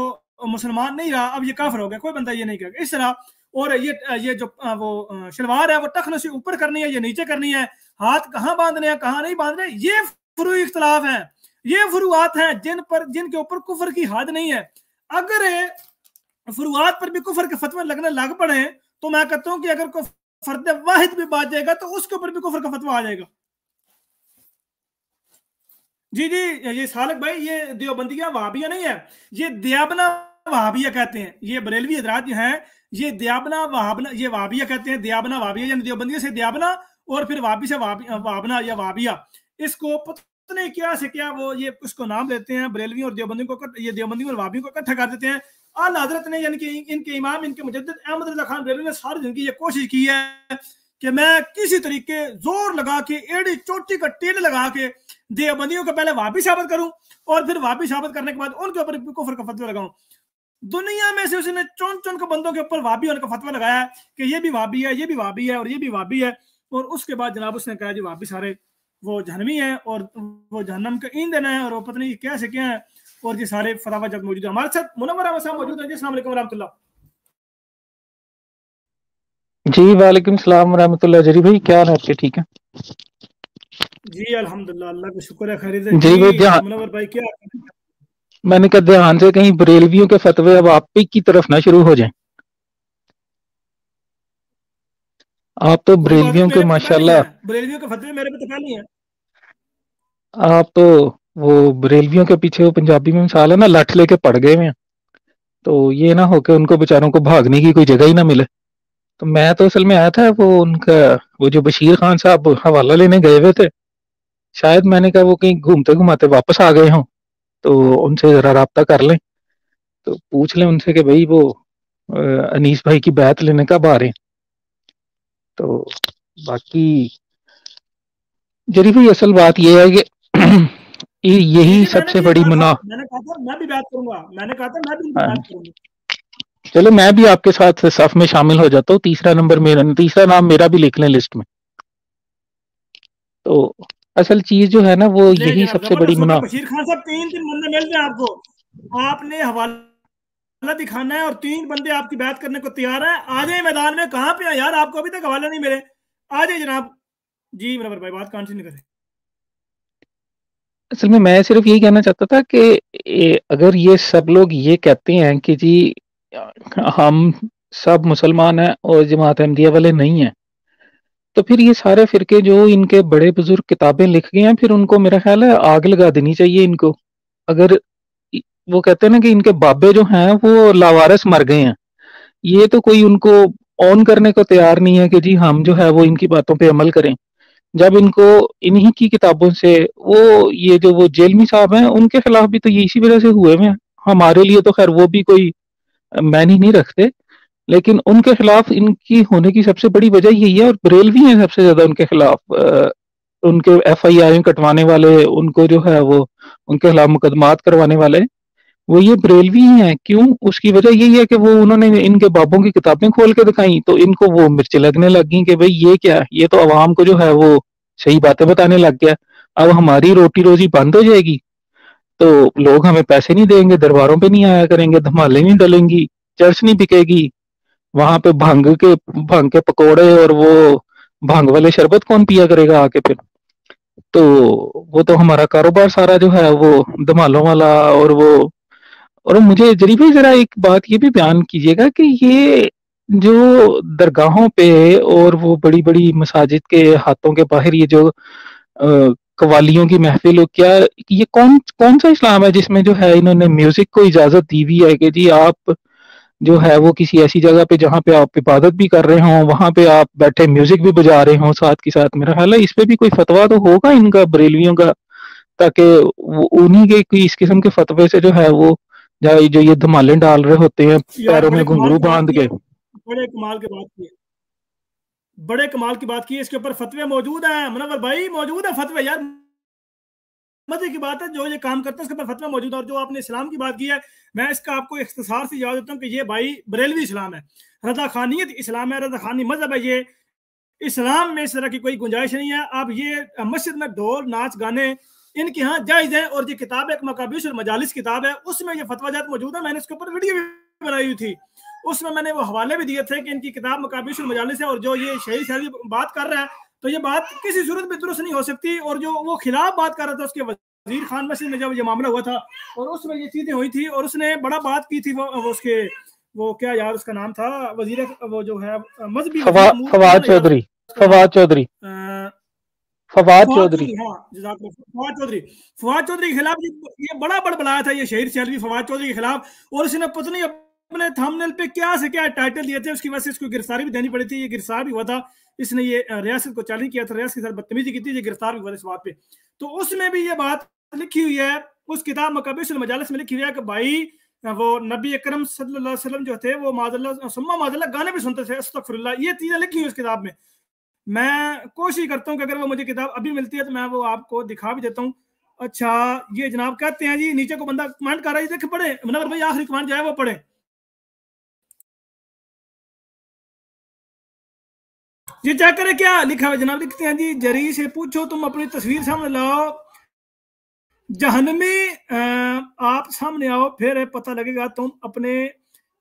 مسلمان نہیں رہا، اب یہ کافر ہو گیا، کوئی بندہ یہ نہیں کہے گا۔ اس طرح اور یہ جو وہ شلوار ہے وہ ٹخنے سے اوپر کرنی ہے یا نیچے کرنی ہے، ہاتھ کہاں باندھنے ہیں کہاں نہیں باندھنے، یہ فروعی اختلاف ہیں، یہ فروعات ہیں جن کے اوپر کفر کی حد نہیں ہے۔ اگر فروعات پر بھی کفر کے فتوے لگنے لگ پڑے تو میں کہتا ہوں کہ اگر کوئی فرد واحد بھی بات جائے گا تو اس کے اوپر بھی کفر کا فتویٰ آ جائے گا۔ جی یہ سالک بھائی، یہ دیوبندیہ وہابیہ نہیں ہے، یہ دیابنا وہابیہ کہتے ہیں، یہ بریلوی حضرات جو ہیں یہ دیابنا وہابنا یہ وہابیہ کہتے ہیں، دیابنا وہابیہ یعنی دیوبندیہ سے دیابنا اور پھر وہابی سے وہابنا یا وہابیہ، اس کو پتہ نہیں کیا سے کیا وہ یہ اس کو نام دیتے ہیں، بریلوی اور دیوبندی کو یہ دیوبندی اور وہابی کو اکٹھا کر دیتے ہیں۔ اعلی حضرت نے یعنی کہ ان کے امام ان کے مجدد احمد رضا خان بریلوی نے ساری زندگی یہ کوشش کی ہے کہ میں کسی طریقے زور لگا کے ایڑی چوٹی کا ٹیل لگا کے دیوبندیوں کو پہلے وہابی ثابت کروں اور پھر وہابی ثابت کرنے کے بعد ان کے اوپر کفر کا فتویٰ لگاؤں۔ دنیا میں سے اس نے چون کے بندوں کے اوپر وہابی ہونے کا فتویٰ لگایا ہے کہ یہ بھی وہابی ہے، یہ بھی وہابی ہے اور یہ بھی وہابی ہے، اور اس کے بعد جناب اس نے کہا جی وہابی سارے وہ جہنمی ہیں اور وہ جہنم کا ایندھن ہے اور وہ پتہ نہیں کیا سے کیا ہے، اور یہ سارے فتاوی جب موجود ہیں۔ ہمارے ساتھ منور احمد صاحب موجود ہیں۔ جی السلام علیکم ورحمۃ اللہ۔ جی وعلیکم السلام ورحمۃ اللہ۔ جری بھائی کیا حال ہے آپ کے؟ ٹھیک ہے جی الحمدللہ، اللہ کا شکر ہے، خیریت ہے۔ جی بھائی منور بھائی کیا؟ میں نے کہا دھیان سے کہیں بریلویوں کے فتوے اب آپ کی طرف نہ شروع ہو جائیں۔ آپ تو بریلویوں کے ماشاءاللہ بریلویوں کے فتوے میرے پہ تو پہلے ہیں۔ آپ تو وہ بریلویوں کے پیچھے وہ پنجابی میں مثال ہے نا، لٹھ لے کے پڑ گئے ہوئے ہیں، تو یہ نہ ہو کہ ان کو بیچاروں کو بھاگنے کی کوئی جگہ ہی نہ ملے۔ تو میں تو اصل میں آیا تھا وہ ان کا وہ جو بشیر خان صاحب حوالہ لینے گئے ہوئے تھے، شاید میں نے کہا وہ کہیں گھومتے گھماتے واپس آ گئے ہوں، تو ان سے ذرا رابطہ کر لیں، تو پوچھ لیں ان سے کہ بھئی وہ انیس بھائی کی بیعت لینے کب آ رہے ہیں۔ تو باقی جری بھائی اصل بات یہ ہے کہ جی یہی جی، میں سب نے سے بھی یہ بڑی کہا تھا، منافع، میں نے کہا تھا میں بھی بات کروں گا، میں نے کہا تھا میں بھی ان کی بات کروں گا۔ چلو میں بھی آپ کے ساتھ صف میں شامل ہو جاتا ہوں، تیسرا نام میرا بھی لکھ لیں لسٹ میں۔ تو اصل چیز جو ہے نا وہ لے یہی جناب، سب سے بڑی زبردست ہو گیا منافع۔ بشیر خان صاحب، 3 دن بندے ملتے ہیں آپ کو، آپ نے حوالہ دکھانا ہے اور 3 بندے آپ کی بات کرنے کو تیار ہیں، آ جائیں میدان میں۔ کہاں پہ ہیں یار، آپ کو ابھی تک حوالہ نہیں ملے، آ جائیں جناب۔ جی منور بھائی بات کنٹینیو کریں۔ اصل میں صرف یہی کہنا چاہتا تھا کہ اگر یہ سب لوگ یہ کہتے ہیں کہ جی ہم سب مسلمان ہیں اور جماعت احمدیہ والے نہیں ہیں، تو پھر یہ سارے فرقے جو ان کے بڑے بزرگ کتابیں لکھ گئے ہیں، پھر ان کو میرا خیال ہے آگ لگا دینی چاہیے ان کو۔ اگر وہ کہتے ہیں نا کہ ان کے بابے جو ہیں وہ لاوارث مر گئے ہیں، یہ تو کوئی ان کو اون کرنے کو تیار نہیں ہے کہ جی ہم جو ہے وہ ان کی باتوں پہ عمل کریں، جب ان کو انہی کی کتابوں سے وہ یہ جو وہ جیلمی صاحب ہیں ان کے خلاف بھی تو یہ اسی وجہ سے ہوئے ہیں۔ ہمارے لیے تو خیر وہ بھی کوئی معنی نہیں رکھتے، لیکن ان کے خلاف ان کی ہونے کی سب سے بڑی وجہ یہی ہے، اور بریلوی ہیں سب سے زیادہ ان کے خلاف ان کے ایف آئی آر کٹوانے والے، ان کو جو ہے وہ ان کے خلاف مقدمات کروانے والے وہ یہ بریلوی ہیں۔ کیوں؟ اس کی وجہ یہی ہے کہ وہ انہوں نے ان کے بابوں کی کتابیں کھول کے دکھائیں تو ان کو وہ مرچیں لگنے لگ گئیں کہ بھئی یہ کیا، یہ تو عوام کو جو ہے وہ صحیح باتیں بتانے لگ گیا، اب ہماری روٹی روزی بند ہو جائے گی تو لوگ ہمیں پیسے نہیں دیں گے، درباروں پہ نہیں آیا کریں گے، دھمالیں نہیں ڈلیں گی، چرچ نہیں بکے گی، وہاں پہ بھنگ کے پکوڑے اور وہ بھنگ والے شربت کون پیا کرے گا آ کے پھر؟ تو وہ تو ہمارا کاروبار سارا جو ہے وہ دھمالوں والا اور مجھے جری بھائی ذرا ایک بات یہ بھی بیان کیجیے گا کہ یہ جو درگاہوں پہ اور وہ بڑی بڑی مساجد کے ہاتھوں کے باہر یہ جو قوالیوں کی محفل ہو، کیا یہ کون سا اسلام ہے جس میں جو ہے انہوں نے میوزک کو اجازت دی ہوئی ہے کہ جی آپ جو ہے وہ کسی ایسی جگہ پہ جہاں پہ آپ عبادت بھی کر رہے ہوں وہاں پہ آپ بیٹھے میوزک بھی بجا رہے ہوں ساتھ کے ساتھ؟ میرا خیال ہے اس پہ بھی کوئی فتویٰ تو ہوگا ان کا بریلویوں کا، تاکہ انہی کے کوئی اس قسم کے فتوے سے جو ہے وہ جو یہ دھمالیں ڈال رہے ہوتے ہیں یار پیروں میں بڑے کمال گھنگرو کی بات باندھ کی کے۔ ہے، بڑے کمال کی بات کی ہے، بڑے کمال کی بات کی ہے، اس کے اوپر فتوے موجود ہیں منور بھائی، موجود ہے فتوے یار، مزے کی بات ہے جو یہ کام کرتے ہیں اس کے اوپر فتویٰ موجود ہے۔ اور جو آپ نے اسلام کی بات کی ہے، میں اس کا آپ کو اختصار سے یاد دیتا ہوں کہ یہ بھائی بریلوی اسلام ہے، رضا خانیت اسلام ہے، رضا خانی مذہب ہے یہ، اسلام میں اس طرح کی کوئی گنجائش نہیں ہے۔ آپ یہ مسجد میں ڈھول ناچ گانے ان کے ہاں جائز ہیں، اور یہ کتاب ایک مقابیس المجالس کتاب ہے، اس میں یہ فتویٰ جات موجود ہے، میں نے اس کے اوپر ویڈیو بھی بنائی ہوئی تھی، اس میں نے وہ حوالے بھی دیے تھے کہ ان کی کتاب مقابیس المجالس ہے، اور جو یہ شہری شہری بات کر رہا ہے تو یہ بات کسی صورت میں درست نہیں ہو سکتی، اور جو وہ خلاف بات کر رہا تھا اس کے وزیر خان مسجد میں جب یہ معاملہ ہوا تھا اور اس میں یہ چیزیں ہوئی تھی، اور اس نے بڑا بات کی تھی، وہ اس کے وہ کیا یار اس کا نام تھا وزیر وہ جو ہے مذہبی وزیر امور کون فواد ہے یار چودھری اس کا نام؟ فواد فواد چودھری چودھری، ہاں جزاک اللہ، فواد چودھری کے خلاف یہ بڑا بڑبڑایا تھا یہ شہیر سیلوی فواد چودھری کے خلاف، اور اس نے پتہ نہیں اپنے تھمبنیل پہ کیا سے کیا ٹائٹل دیے تھے، اس کی وجہ سے اس کو گرفتاری بھی دینی پڑی تھی، یہ گرفتار بھی ہوا تھا، اس نے یہ ریاست کو چیلنج کیا تھا، ریاست کے ساتھ بدتمیزی کی تھی، یہ گرفتار بھی ہوا اس بات پہ۔ تو اس میں بھی یہ بات لکھی ہوئی ہے، اس کتاب مقابیس المجالس میں لکھی ہوئی ہے کہ بھائی وہ نبی اکرم صلی اللہ علیہ وسلم جو تھے وہ معاذ اللہ گانے بھی سنتے تھے، استغفر اللہ، یہ چیزیں لکھی ہوئی اس کتاب میں۔ میں کوشش کرتا ہوں کہ اگر وہ مجھے کتاب ابھی ملتی ہے تو میں وہ آپ کو دکھا بھی دیتا ہوں۔ اچھا یہ جناب کہتے ہیں جی، نیچے کو بندہ کمنٹ کر رہا ہے، دیکھ پڑھیں منور بھائی، آخری کمنٹ جو ہے وہ پڑھیں۔ یہ چیک کریں کیا لکھا ہے جناب، لکھتے ہیں جی جری سے پوچھو تم اپنی تصویر سامنے لاؤ، جہنمی آپ سامنے آؤ پھر پتہ لگے گا تم اپنے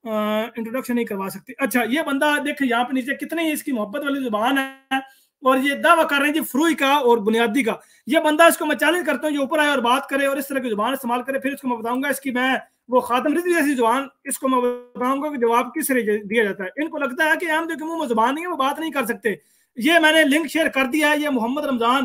انٹروڈکشن نہیں کروا سکتے۔ اچھا یہ بندہ دیکھ یہاں پہ نیچے کتنی اس کی محبت والی زبان ہے، اور یہ دعویٰ کر رہے ہیں جی فروئی کا اور بنیادی کا۔ یہ بندہ اس کو میں چیلنج کرتا ہوں یہ اوپر آئے اور بات کرے اور اس طرح کی زبان استعمال کرے، پھر اس کو میں بتاؤں گا اس کی میں وہ خاتم رضوی جیسی زبان، اس کو میں بتاؤں گا کہ جواب کس طرح دیا جاتا ہے۔ ان کو لگتا ہے کہ ہم جو کہ منہ میں زبان نہیں ہے وہ بات نہیں کر سکتے۔ یہ میں نے لنک شیئر کر دیا ہے، یہ محمد رمضان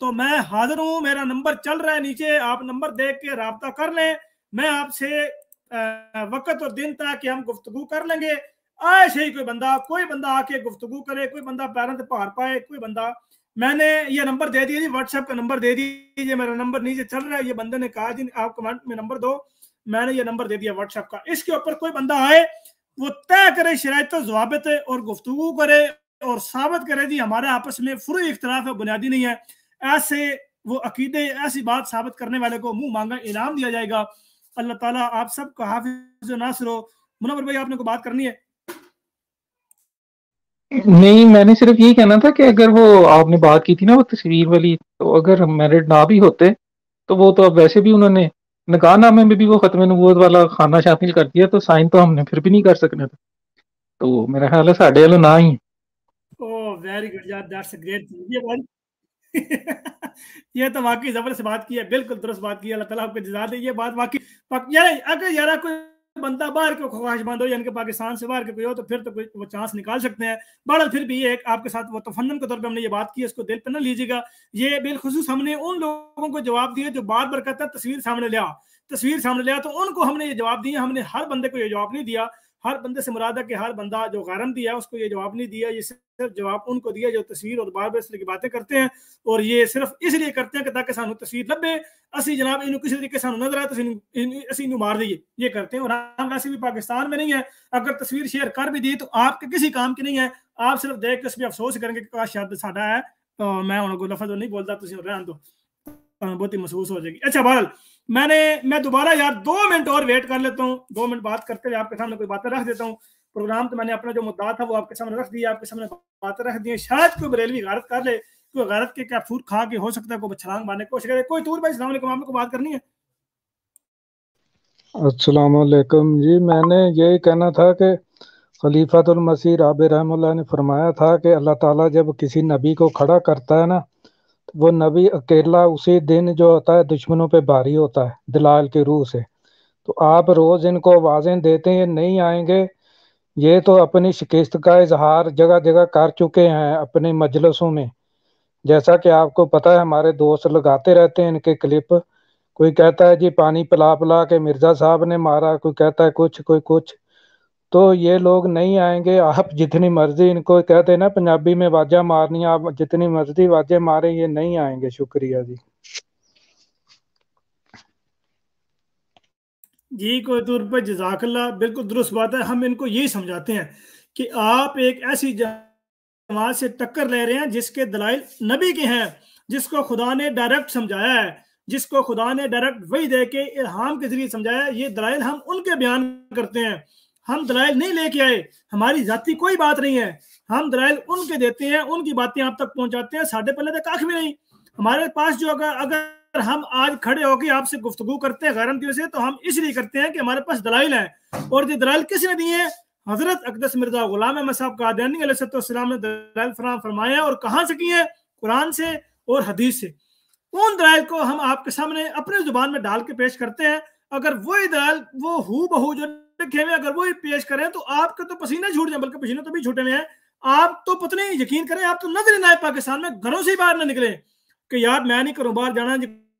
تو میں حاضر ہوں، میرا نمبر چل رہا ہے نیچے، آپ نمبر دیکھ کے رابطہ کر لیں، میں آپ سے وقت اور دن تک ہم گفتگو کر لیں گے۔ ایسے ہی کوئی بندہ آ کے گفتگو کرے، کوئی بندہ پیروں سے پار پائے، کوئی بندہ، میں نے یہ نمبر دے دیا جی، واٹس ایپ کا نمبر دے دیجیے، میرا نمبر نیچے چل رہا ہے، یہ بندے نے کہا جی آپ کمنٹ میں نمبر دو، میں نے یہ نمبر دے دیا واٹس ایپ کا، اس کے اوپر کوئی بندہ آئے، وہ طے کرے شرائط و ضوابط اور گفتگو کرے اور ثابت کرے جی ہمارے آپس میں فروعی اختلاف ہے، بنیادی نہیں ہے، ایسے وہ عقیدے، ایسی بات ثابت کرنے والے کو منہ مانگا انعام دیا جائے گا۔ اللہ تعالیٰ آپ سب کا حافظ و ناصر ہو۔ منور بھائی آپ نے کوئی بات کرنی ہے؟ نہیں، میں نے صرف یہی کہنا تھا کہ اگر وہ آپ نے بات کی تھی نا وہ تصویر والی، تو اگر میرڈ نہ بھی ہوتے تو وہ تو اب ویسے بھی انہوں نے نکاح نامے میں بھی وہ ختم نبوت والا خانہ شامل کر دیا، تو سائن تو ہم نے پھر بھی نہیں کر سکنے تھے، تو میرا خیال ہے ساڈے والوں نہ ہی۔ اوہ ویری گڈ یار، دیٹس اے گریٹ، یہ تو واقعی زبردست بات کی ہے، بالکل درست بات کی ہے، اللہ تعالیٰ آپ کو جزا دے۔ یہ بات واقعی اگر یار کوئی بندہ باہر کے خواہش مند ہو، یعنی کہ پاکستان سے باہر کے کوئی ہو، تو پھر تو وہ چانس نکال سکتے ہیں۔ بہرحال پھر بھی یہ آپ کے ساتھ وہ تفنن کے طور پہ ہم نے یہ بات کی ہے، اس کو دل پہ نہ لیجیے گا۔ یہ بالخصوص ہم نے ان لوگوں کو جواب دیے جو بار بار کہتا ہے تصویر سامنے لیا، تو ان کو ہم نے یہ جواب دیے، ہم نے ہر بندے کو یہ جواب نہیں دیا۔ ہر بندے سے مراد ہے کہ ہر بندہ جو غیرم دیا اس کو یہ جواب نہیں دیا، یہ صرف جواب ان کو دیا جو تصویر اور بار بار اس طرح کی باتیں کرتے ہیں، اور یہ صرف اس لیے کرتے ہیں کہ تاکہ سانو تصویر لبے، اسی جناب انہوں کسی طریقے سانو نظر آئے تو اسی انہوں مار دیے، یہ کرتے ہیں۔ اور ہم ویسے بھی پاکستان میں نہیں ہے، اگر تصویر شیئر کر بھی دی تو آپ کے کسی کام کی نہیں ہے، آپ صرف دیکھ کے اس پہ افسوس کریں گے کہ کاش شاید ساڈا ہے، میں انہوں کو لفظ نہیں بولتا، تسی رہن دو، بہت ہی محسوس ہو جائے گی۔ اچھا بہرحال میں دوبارہ یار 2 منٹ اور ویٹ کر لیتا ہوں، 2 منٹ بات کرتے ہوئے آپ کے سامنے کوئی باتیں رکھ دیتا ہوں۔ پروگرام تو میں نے اپنا جو مدعا تھا وہ آپ کے سامنے رکھ دیا، آپ کے سامنے باتیں رکھ دی، شاید کوئی بریلوی غارت کر لے، کوئی غارت کے کیپسول کھا کے ہو سکتا ہے کوئی چھلانگ مارنے کی کوشش کرے۔ کوئی طور بھائی السلام علیکم، آپ کو بات کرنی ہے؟ السلام علیکم جی، میں نے یہی کہنا تھا کہ خلیفۃ المسیح رابع رحم اللہ نے فرمایا تھا کہ اللہ تعالیٰ جب کسی نبی کو کھڑا کرتا ہے نا، تو وہ نبی اکیلا اسی دن جو ہوتا ہے دشمنوں پہ بھاری ہوتا ہے دلائل کی روح سے۔ تو آپ روز ان کو آوازیں دیتے ہیں، نہیں آئیں گے، یہ تو اپنی شکست کا اظہار جگہ جگہ کر چکے ہیں اپنی مجلسوں میں، جیسا کہ آپ کو پتہ ہے ہمارے دوست لگاتے رہتے ہیں ان کے کلپ، کوئی کہتا ہے جی پانی پلا پلا کے مرزا صاحب نے مارا، کوئی کہتا ہے کچھ کوئی کچھ، تو یہ لوگ نہیں آئیں گے۔ آپ جتنی مرضی ان کو کہتے ہیں نا پنجابی میں واجہ مارنی، آپ جتنی مرضی واجہ ماریں یہ نہیں آئیں گے۔ شکریہ جی۔ جی کوئی طور پر جزاک اللہ، بالکل درست بات ہے، ہم ان کو یہی سمجھاتے ہیں کہ آپ ایک ایسی جماعت سے ٹکر لے رہے ہیں جس کے دلائل نبی کے ہیں، جس کو خدا نے ڈائریکٹ سمجھایا ہے، جس کو خدا نے ڈائریکٹ وحی دے کے الہام کے ذریعے سمجھایا ہے، یہ دلائل ہم ان کے بیان کرتے ہیں، ہم دلائل نہیں لے کے آئے، ہماری ذاتی کوئی بات نہیں ہے، ہم دلائل ان کے دیتے ہیں، ان کی باتیں آپ تک پہنچاتے ہیں، ساڑھے پہلے تک کاخ بھی نہیں۔ ہمارے پاس جو اگر ہم آج کھڑے ہو کے آپ سے گفتگو کرتے ہیں غیرم کی وجہ سے، تو ہم اس لیے کرتے ہیں کہ ہمارے پاس دلائل ہیں، اور یہ دلائل کس نے دیے ہیں؟ حضرت اقدس مرزا غلام احمد صاحب قادیانی علیہ السلام نے دلائل فراہم فرمائے ہیں، اور کہاں سے کیے ہیں؟ قرآن سے اور حدیث سے۔ ان دلائل کو ہم آپ کے سامنے اپنے زبان میں ڈال کے پیش کرتے ہیں، اگر وہی دلائل وہ ہو بہو جو لکھے ہوئے اگر وہی پیش کریں تو آپ کے تو پسینے چھوٹ جائیں، بلکہ پسینے تو بھی چھوٹے ہوئے ہیں، آپ تو پتہ نہیں، یقین کریں آپ تو نظر نہ آئے پاکستان میں، گھروں سے ہی باہر نہ نکلے کہ یار میں نہیں کروں باہر جانا،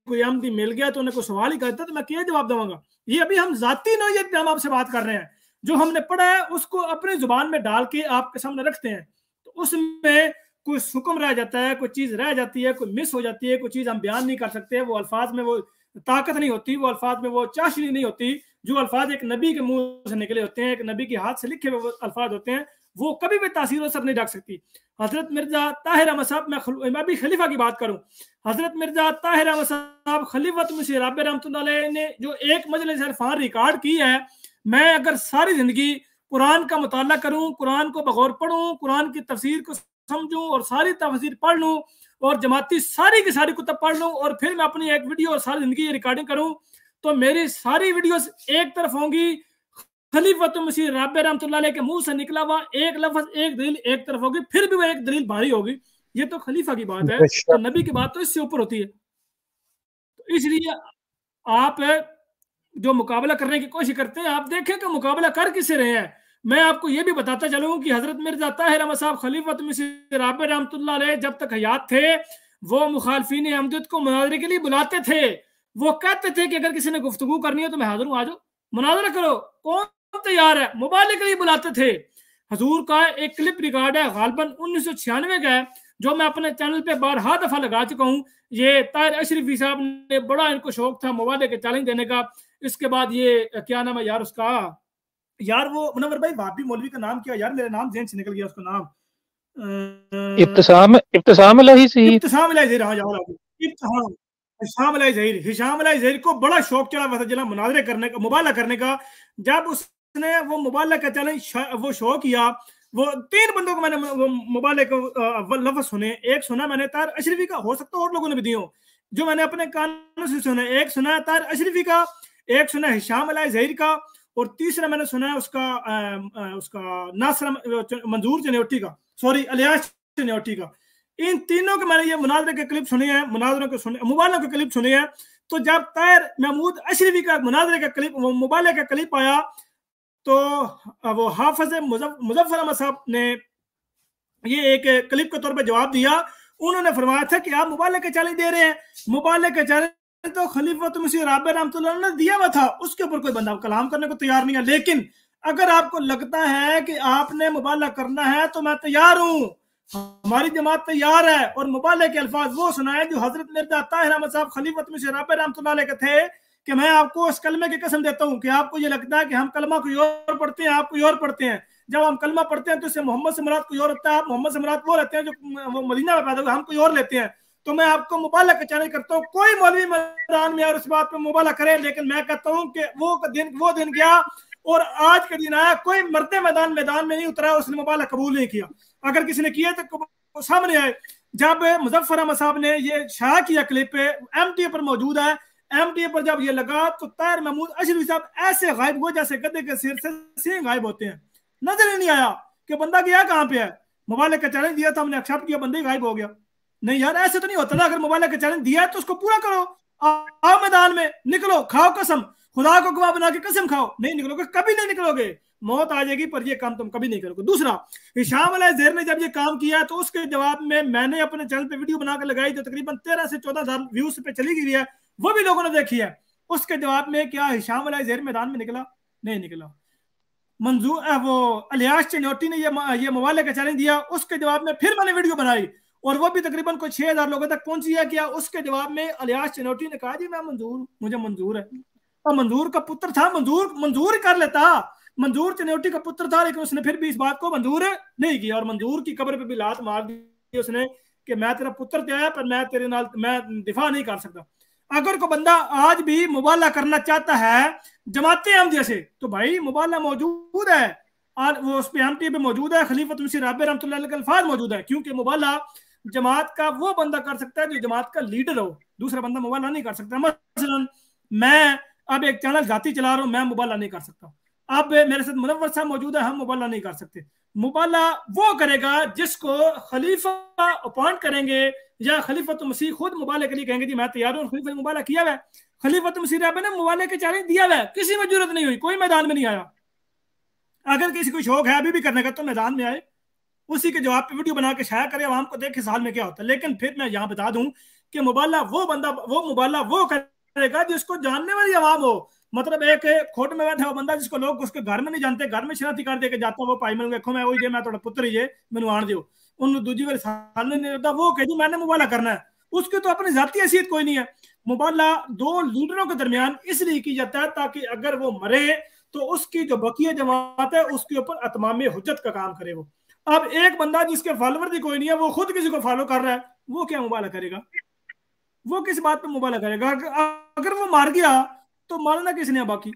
کوئی احمدی مل گیا تو انہیں کوئی سوال ہی کرتا تو میں کیا جواب دوں گا؟ یہ ابھی ہم ذاتی نوعیت پہ ہم آپ سے بات کر رہے ہیں، جو ہم نے پڑھا ہے اس کو اپنے زبان میں ڈال کے آپ کے سامنے رکھتے ہیں، تو اس میں کوئی حکم رہ جاتا ہے، کوئی چیز رہ جاتی ہے، کوئی مس ہو جاتی ہے، کوئی چیز ہم بیان نہیں کر سکتے، وہ الفاظ میں وہ طاقت نہیں ہوتی، وہ الفاظ میں وہ چاشنی نہیں ہوتی، جو الفاظ ایک نبی کے منہ سے نکلے ہوتے ہیں، ایک نبی کے ہاتھ سے لکھے ہوئے الفاظ ہوتے ہیں، وہ کبھی بھی تاثیر و اثر نہیں رکھ سکتی۔ حضرت مرزا طاہر احمد صاحب، میں بھی خلیفہ کی بات کروں، حضرت مرزا طاہر احمد صاحب خلیفۃ مسیح رابع رحمۃ اللہ علیہ نے جو ایک مجلس عرفان ریکارڈ کی ہے، میں اگر ساری زندگی قرآن کا مطالعہ کروں، قرآن کو بغور پڑھوں، قرآن کی تفسیر کو سمجھوں اور ساری تفسیر پڑھ لوں اور جماعتی ساری کی ساری کتب پڑھ لوں، اور پھر میں اپنی ایک ویڈیو اور ساری زندگی یہ ریکارڈنگ کروں، تو میری ساری ویڈیوز ایک طرف ہوں گی، خلیفۃ مسیح رابع رحمۃ اللہ علیہ کے منہ سے نکلا ہوا ایک لفظ ایک دلیل ایک طرف ہوگی، پھر بھی وہ ایک دلیل بھاری ہوگی۔ یہ تو خلیفہ کی بات ہے، تو نبی کی بات تو اس سے اوپر ہوتی ہے، تو اس لیے آپ جو مقابلہ کرنے کی کوشش کرتے ہیں، آپ دیکھیں کہ مقابلہ کر کس سے رہے ہیں۔ میں آپ کو یہ بھی بتاتا چلوں کہ حضرت مرزا طاہر احمد صاحب خلیفۃ مسیح رابع رحمۃ اللہ علیہ جب تک حیات تھے، وہ مخالفین امجد کو مناظرے کے لیے بلاتے تھے، وہ کہتے تھے کہ اگر کسی نے گفتگو کرنی ہے تو میں حاضر ہوں، آ جاؤ مناظرہ کرو، کون تیار ہے، مبالغے کے لیے بلاتے تھے۔ حضور کا ایک کلپ ریکارڈ ہے غالباً 1996 کا ہے، جو میں اپنے چینل پہ بارہا دفعہ لگا چکا ہوں۔ یہ طاہر اشرفی صاحب نے بڑا ان کو شوق تھا مبالغے کے چیلنج دینے کا۔ اس کے بعد یہ کیا نام ہے یار اس کا، یار وہ منور بھائی وہابی مولوی کا نام کیا یار، میرے نام ذہن سے نکل گیا اس کا نام، ابتسام الہی ظہیر، ابتسام الہی ظہیر، ہاں یار ابتسام، ہشام الہی ظہیر، ہشام الہی ظہیر کو بڑا شوق چڑھا ہوا تھا جناب مناظرے کرنے کا، مبالغہ کرنے کا۔ جب اس نے وہ مبالغہ کا چیلنج وہ شو کیا، وہ 3 بندوں کو میں نے وہ مبالغے کو لفظ سنے، ایک سنا میں نے طاہر اشرفی کا، ہو سکتا ہے اور لوگوں نے بھی دیے ہوں جو میں نے اپنے کانوں سے سنے، ایک سنا طاہر اشرفی کا، ایک سنا ہشام الہی ظہیر کا، اور تیسرا میں نے سنا ہے اس کا ناصر منظور چنیوٹی کا، سوری الیاس چنیوٹی کا۔ ان تینوں کے میں نے یہ مناظرے کے کلپ سنے ہیں، مناظروں کے سنے، مبالغہ کے کلپ سنے ہیں۔ تو جب طاہر محمود اشرفی کا مناظرے کا کلپ، مبالغہ کا کلپ آیا، تو وہ حافظ مظفر احمد صاحب نے یہ ایک کلپ کے طور پہ جواب دیا۔ انہوں نے فرمایا تھا کہ آپ مبالغہ کا چیلنج دے رہے ہیں، مبالغہ کا چیلنج تو خلیفۃ مسیح رابع رحمۃ اللہ علیہ نے دیا ہوا تھا، اس کے اوپر کوئی بندہ کلام کرنے کو تیار نہیں ہے، لیکن اگر آپ کو لگتا ہے کہ آپ نے مبالغہ کرنا ہے تو میں تیار ہوں، ہماری جماعت تیار ہے۔ اور مبالغہ کے الفاظ وہ سنائے جو حضرت مرزا طاہر احمد صاحب خلیفۃ مسیح رابع رحمۃ اللہ علیہ کے تھے، کہ میں آپ کو اس کلمے کی قسم دیتا ہوں کہ آپ کو یہ لگتا ہے کہ ہم کلمہ کوئی اور پڑھتے ہیں، آپ کوئی اور پڑھتے ہیں، جب ہم کلمہ پڑھتے ہیں تو اس سے محمد سے مراد کوئی اور ہوتا ہے، آپ محمد سے مراد وہ لیتے ہیں جو وہ مدینہ میں پیدا ہوئے، ہم کوئی اور لیتے ہیں۔ تو میں آپ کو مبالغہ کا چیلنج کرتا ہوں، کوئی مولوی میدان میں اور اس بات پہ مبالغہ کرے، لیکن میں کہتا ہوں کہ وہ دن گیا اور آج کے دن آیا، کوئی مرد میدان میں نہیں اترا، اس نے مبالغہ قبول نہیں کیا۔ اگر کسی نے کیا تو سامنے آئے۔ جب مظفر احمد صاحب نے یہ شائع کیا کلپ پہ، ایم ٹی اے پر موجود ہے، ایم ٹی اے پر جب یہ لگا تو طاہر محمود اشرفی صاحب ایسے غائب ہوئے جیسے گدے کے سر سے سینگ غائب ہوتے ہیں، نظر ہی نہیں آیا کہ بندہ گیا کہاں پہ ہے۔ مبالغہ کا چیلنج دیا تھا، ہم نے ایکسپٹ کیا، بندے غائب ہو گیا۔ نہیں یار ایسے تو نہیں ہوتا نا، اگر مبالغہ کا چیلنج دیا ہے تو اس کو پورا کرو، آؤ میدان میں، نکلو، کھاؤ قسم، خدا کو گواہ بنا کے قسم کھاؤ، نہیں نکلو گے، کبھی نہیں نکلو گے، موت آ جائے گی پر یہ کام تم کبھی نہیں کرو گے۔ دوسرا، ہشام الہی ظہیر نے جب یہ کام کیا تو اس کے جواب میں نے اپنے چینل پہ ویڈیو بنا کے لگائی جو تقریباً 13 سے 14 ہزار ویوز پہ چلی گئی ہے، وہ بھی لوگوں نے دیکھی ہے۔ اس کے جواب میں کیا ہشام الہی ظہیر میدان میں نکلا؟ نہیں نکلا۔ منظور وہ الیاس چنیوٹی نے یہ مبالغہ کا چیلنج دیا، اس کے جواب میں پھر میں نے ویڈیو بنائی اور وہ بھی تقریباً کوئی 6000 لوگوں تک پہنچی ہے۔ کیا اس کے جواب میں الیاس چنیوٹی نے کہا جی میں منظور، مجھے منظور ہے، اور منظور کا پتر تھا، منظور ہی کر لیتا، منظور چنیوٹی کا پتر تھا، لیکن اس نے پھر بھی اس بات کو منظور نہیں کیا، اور منظور کی قبر پہ بھی لات مار دی اس نے کہ میں تیرا پتر تے آیا پر میں تیرے نال میں دفاع نہیں کر سکتا۔ اگر کوئی بندہ آج بھی مبالغہ کرنا چاہتا ہے جماعت احمدیہ سے تو بھائی مبالغہ موجود ہے، وہ اس پہ ایم ٹی اے پہ موجود ہے، خلیفۃ مسیح رابع رحمۃ اللہ علیہ کے الفاظ موجود ہے، کیونکہ مبالغہ جماعت کا وہ بندہ کر سکتا ہے جو جماعت کا لیڈر ہو، دوسرا بندہ مبالغہ نہیں کر سکتا۔ مثلا میں اب ایک چینل ذاتی چلا رہا ہوں، میں مبالغہ نہیں کر سکتا، اب میرے ساتھ منور صاحب موجود ہے، ہم مبالغہ نہیں کر سکتے۔ مبالغہ وہ کرے گا جس کو خلیفہ اپوائنٹ کریں گے یا خلیفۃ مسیح خود مبالغہ کے لیے کہیں گے جی میں تیار ہوں، خلیفہ نے مبالغہ کیا ہوا ہے، خلیفۃ مسیح رابع نے مبالغہ کے چیلنج دیا ہوا ہے، کسی میں ضرورت نہیں ہوئی، کوئی میدان میں نہیں آیا۔ اگر کسی کو شوق ہے ابھی بھی کرنے کا تو میدان میں آئے، اسی کے جواب پہ ویڈیو بنا کے شائع کرے، عوام کو دیکھے سال میں کیا ہوتا ہے۔ لیکن پھر میں یہاں بتا دوں کہ مبالغہ وہ کرے گا جس کو جاننے والی عوام ہو، مطلب ایک کھوٹ میں بیٹھا ہوا بندہ جس کو لوگ اس کے گھر میں نہیں جانتے، گھر میں شناختی کر دے کے جاتا وہ پائی میں دیکھو میں وہی جے میں تھوڑا پتر ہی ہے مینوں آن دیو، انہوں دوجی بار سال نہیں ہوتا، وہ کہ جی میں نے مبالغہ کرنا ہے، اس کی تو اپنی ذاتی حیثیت کوئی نہیں ہے۔ مبالغہ دو لیڈروں کے درمیان اس لیے کی جاتا ہے تاکہ اگر وہ مرے تو اس کی جو بقیہ جماعت ہے اس کے اوپر اتمام حجت کا کام کرے۔ وہ اب ایک بندہ جس کے فالوور بھی کوئی نہیں ہے، وہ خود کسی کو فالو کر رہا ہے، وہ کیا مبالغہ کرے گا؟ وہ کس بات پہ مبالغہ کرے گا؟ اگر وہ مار گیا تو مارنا کس نے؟ باقی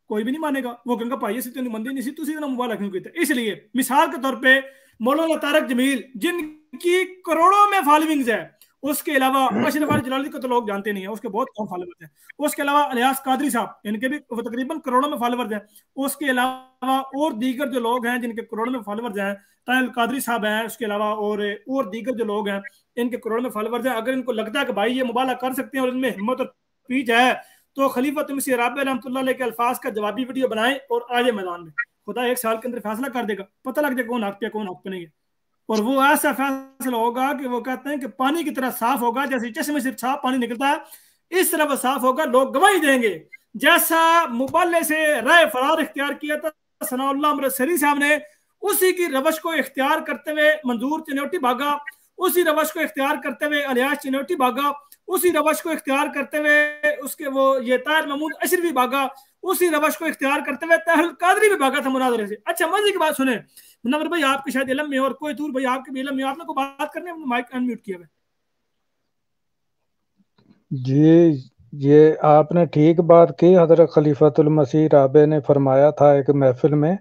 کوئی بھی نہیں مانے گا، وہ کہیں گا بھائی سے تینوں مندی نہیں سی، تسی اتنا مبالغہ کیوں کیتا؟ اس لیے مثال کے طور پہ مولانا طارق جمیل جن کی کروڑوں میں فالوئنگز ہے، اس کے علاوہ اشرف علی جلالی کو تو لوگ جانتے نہیں ہیں، اس کے بہت کم فالوورز ہیں، اس کے علاوہ الیاس قادری صاحب ان کے بھی تقریباً کروڑوں میں فالوورز ہیں، اس کے علاوہ اور دیگر جو لوگ ہیں جن کے کروڑوں میں فالوورز ہیں، طاہر القادری صاحب ہیں، اس کے علاوہ اور دیگر جو لوگ ہیں ان کے کروڑوں میں فالوورز ہیں۔ اگر ان کو لگتا ہے کہ بھائی یہ مبالغہ کر سکتے ہیں اور ان میں ہمت اور پیچ ہے تو خلیفۃ مسیح رابع رحمۃ اللہ علیہ کے الفاظ کا جوابی ویڈیو بنائیں اور آجے میدان میں، خدا ایک سال کے اندر فیصلہ کر دے گا، پتہ لگ جائے کون حق پہ کون حق پہ نہیں ہے۔ اور وہ ایسا فیصلہ ہوگا کہ وہ کہتے ہیں کہ پانی کی طرح صاف ہوگا، جیسے چشمے سے صاف پانی نکلتا ہے اس طرح وہ صاف ہوگا، لوگ گواہی دیں گے۔ جیسا مبالغے سے رائے فرار اختیار کیا تھا ثناء اللہ امرتسری صاحب نے، اسی کی روش کو اختیار کرتے ہوئے منظور چنوٹی بھاگا، اسی روش کو اختیار کرتے ہوئے الیاس چنوٹی بھاگا، اسی روش کو اختیار کرتے ہوئے اس کے وہ یہ طاہر محمود اشرفی بھاگا، اسی روش کو اختیار کرتے ہوئے طاہر القادری بھی بھاگا تھا مناظرے سے۔ اچھا مزے کی بات سنیں منور بھائی، آپ کے شاید علم میں اور کوئی دور بھائی آپ کے بھی علم میں، آپ نے کو بات کرنے مائک انمیوٹ کیا ہے۔ جی یہ آپ نے ٹھیک بات کی۔ حضرت خلیفۃ المسیح رابع نے فرمایا تھا ایک محفل میں،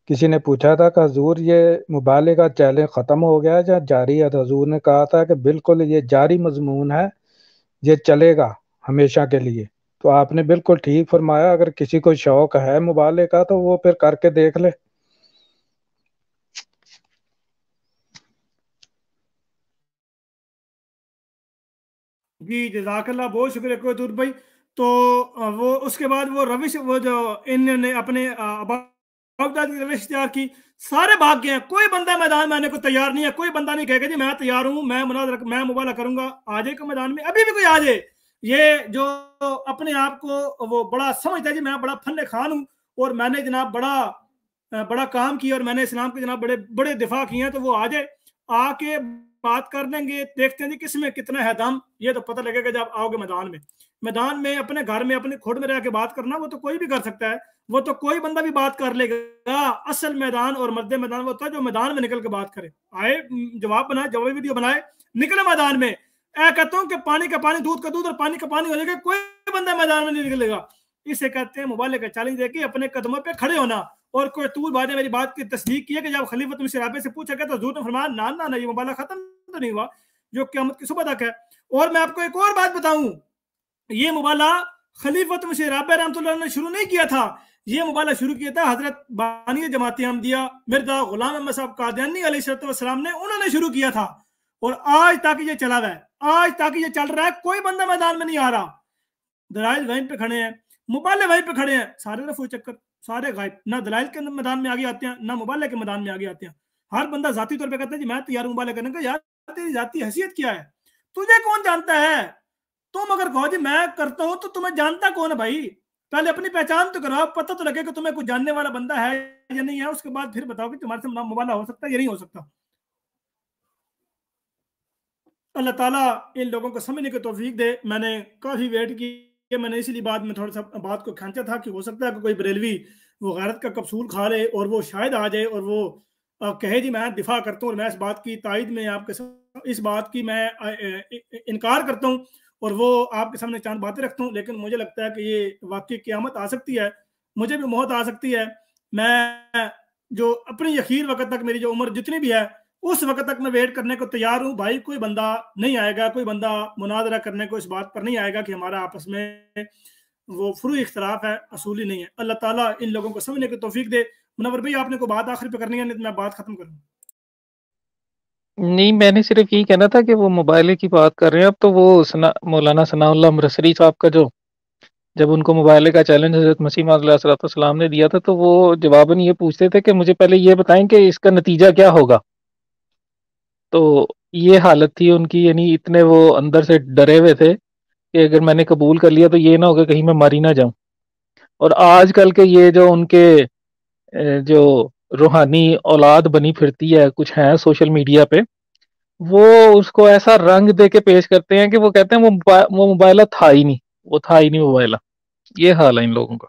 کسی نے پوچھا تھا کہ حضور یہ مبالغے کا چیلنج ختم ہو گیا یا جاری ہے؟ تو حضور نے کہا تھا کہ بالکل یہ جاری مضمون ہے، یہ چلے گا ہمیشہ کے لیے۔ تو آپ نے بالکل ٹھیک فرمایا، اگر کسی کو شوق ہے مبالغے کا تو وہ پھر کر کے دیکھ لے۔ جی جزاک اللہ، بہت شکریہ کوئی دور بھائی۔ تو وہ اس کے بعد وہ روش، وہ جو انہوں نے اپنے بغدادی روش اختیار کی، سارے بھاگ گئے ہیں، کوئی بندہ میدان میں آنے کو تیار نہیں ہے، کوئی بندہ نہیں کہے گا جی میں تیار ہوں، میں میں مبالغہ کروں گا، آ جائے کو میدان میں، ابھی بھی کوئی آ جائے۔ یہ جو اپنے آپ کو وہ بڑا سمجھتا ہے جی میں بڑا فن خان ہوں اور میں نے جناب بڑا کام کیا اور میں نے اسلام کے جناب بڑے بڑے دفاع کیے ہیں، تو وہ آ جائے، آ کے بات کر لیں گے، دیکھتے ہیں جی کس میں کتنا ہے دم، یہ تو پتہ لگے گا جب آؤ گے میدان میں اپنے گھر میں اپنے کھوڑ میں رہ کے بات کرنا وہ تو کوئی بھی کر سکتا ہے، وہ تو کوئی بندہ بھی بات کر لے گا۔ اصل میدان اور مرد میدان وہ ہوتا ہے جو میدان میں نکل کے بات کرے، آئے جواب بنائے، جوابی ویڈیو بنائے، نکلے میدان میں۔ کہتا ہوں کہ پانی کا پانی، دودھ کا دودھ اور پانی کا پانی ہو جائے گا، کوئی بندہ میدان میں نہیں نکلے گا۔ اسے کہتے ہیں مبالغے کا چیلنج دے کے اپنے قدموں پہ کھڑے ہونا۔ اور کوئی طول بات نے میری بات کی تصدیق کی ہے کہ جب خلیفۃ المسیح رابع سے پوچھا گیا تو حضور نے فرمایا نہ یہ مبالغہ ختم تو نہیں ہوا جو قیامت کی صبح تک ہے۔ اور میں آپ کو ایک اور بات بتاؤں، یہ مبالغہ خلیفۃ مسیح رابع رحمۃ اللہ نے شروع نہیں کیا تھا، یہ مبالغہ شروع کیا تھا حضرت بانی جماعت احمدیہ مرزا غلام احمد صاحب قادیانی علیہ السلام نے، انہوں نے شروع کیا تھا، اور آج تک یہ چلا رہا ہے، آج تک یہ چل رہا ہے، کوئی بندہ میدان میں نہیں آ رہا، دلائل وہیں پہ کھڑے ہیں، مبالغے وہیں پہ کھڑے ہیں، سارے رفو چکر، سارے غائب، نہ دلائل کے میدان میں آگے آتے ہیں نہ مبالغے کے میدان میں آگے آتے ہیں۔ ہر بندہ ذاتی طور پہ کہتا ہے جی میں تیار ہوں مبالغہ کرنے کا، یار تیری ذاتی حیثیت کیا ہے؟ تجھے کون جانتا ہے؟ تم اگر کہو جی میں کرتا ہوں تو تمہیں جانتا کون ہے بھائی؟ پہلے اپنی پہچان تو کراؤ، پتہ تو لگے کہ تمہیں کوئی جاننے والا بندہ ہے یا نہیں ہے، اس کے بعد پھر بتاؤ کہ تمہارے سے مبالغہ ہو سکتا ہے یا نہیں ہو سکتا۔ اللہ تعالیٰ ان لوگوں کو سمجھنے کی توفیق دے۔ میں نے کافی ویٹ کی، میں نے اسی لیے بعد میں تھوڑا سا بات کو کھینچا تھا کہ ہو سکتا ہے کہ کوئی بریلوی وہ غیرت کا کپسول کھا لے اور وہ شاید آ جائے اور وہ کہے جی میں دفاع کرتا ہوں اور میں اس بات کی تائید میں آپ کے اس بات کی میں انکار کرتا ہوں اور وہ آپ کے سامنے چاند باتیں رکھتا ہوں، لیکن مجھے لگتا ہے کہ یہ واقعی قیامت آ سکتی ہے، مجھے بھی موت آ سکتی ہے۔ میں جو اپنی اخیر وقت تک میری جو عمر جتنی بھی ہے اس وقت تک میں ویٹ کرنے کو تیار ہوں بھائی، کوئی بندہ نہیں آئے گا، کوئی بندہ مناظرہ کرنے کو اس بات پر نہیں آئے گا کہ ہمارا آپس میں وہ فروعی اختلاف ہے، اصولی نہیں ہے۔ اللہ تعالیٰ ان لوگوں کو سمجھنے کی توفیق دے۔ منور بھائی آپ نے کوئی بات آخر پہ کرنی ہے نہیں تو میں بات ختم کروں؟ نہیں، میں نے صرف یہی کہنا تھا کہ وہ موبائل کی بات کر رہے ہیں اب تو وہ مولانا ثناء اللہ امرتسری صاحب کا جو جب ان کو موبائل کا چیلنج حضرت مسیح موعود علیہ السلام نے دیا تھا تو وہ جواباً یہ پوچھتے تھے کہ مجھے پہلے یہ بتائیں کہ اس کا نتیجہ کیا ہوگا۔ تو یہ حالت تھی ان کی، یعنی اتنے وہ اندر سے ڈرے ہوئے تھے کہ اگر میں نے قبول کر لیا تو یہ نہ ہوگا کہیں میں ماری نہ جاؤں۔ اور آج کل کے یہ جو ان کے جو روحانی اولاد بنی پھرتی ہے، کچھ ہیں سوشل میڈیا پہ، وہ اس کو ایسا رنگ دے کے پیش کرتے ہیں کہ وہ کہتے ہیں وہ موبائلہ تھا ہی نہیں، وہ تھا ہی نہیں موبائلہ۔ یہ حال ہے ان لوگوں کا۔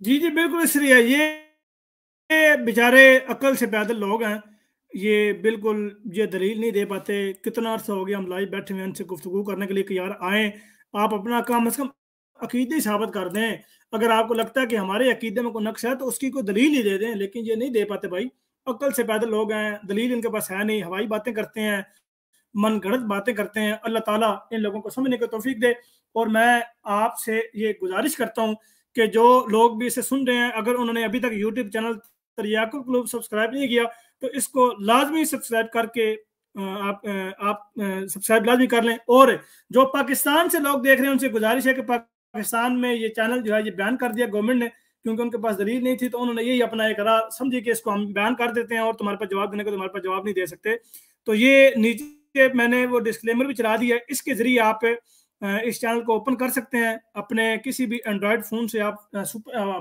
جی جی بالکل اس لیے یہ بیچارے عقل سے پیدل لوگ ہیں، یہ بالکل یہ دلیل نہیں دے پاتے۔ کتنا عرصہ ہو گیا ہم لائیو بیٹھے ہوئے ان سے گفتگو کرنے کے لیے کہ یار آئیں، آپ اپنا کام از کم عقیدے ثابت کر دیں، اگر آپ کو لگتا ہے کہ ہمارے عقیدے میں کوئی نقص ہے تو اس کی کوئی دلیل ہی دے دیں، لیکن یہ نہیں دے پاتے بھائی، عقل سے پیدل لوگ ہیں، دلیل ان کے پاس ہے نہیں، ہوائی باتیں کرتے ہیں، من گھڑت باتیں کرتے ہیں۔ اللہ تعالیٰ ان لوگوں کو سمجھنے کی توفیق دے۔ اور میں آپ سے یہ گزارش کرتا ہوں کہ جو لوگ بھی اسے سن رہے ہیں، اگر انہوں نے ابھی تک یوٹیوب چینل تریاق القلوب سبسکرائب نہیں کیا تو اس کو لازمی سبسکرائب کر کے آپ سبسکرائب لازمی کر لیں. اور جو پاکستان سے لوگ دیکھ رہے ہیں ان سے گزارش ہے کہ پاکستان میں یہ چینل جو ہے یہ بیان کر دیا گورنمنٹ نے، کیونکہ ان کے پاس دلیل نہیں تھی، تو انہوں نے یہی اپنا ایک راہ سمجھی کہ اس کو ہم بیان کر دیتے ہیں اور تمہارے پاس جواب دینے کو تمہارے پاس جواب نہیں دے سکتے. تو یہ نیچے میں نے وہ ڈسکلیمر بھی چلا دیا ہے. اس کے ذریعے آپ اس چینل کو اوپن کر سکتے ہیں اپنے کسی بھی اینڈرائڈ فون سے. آپ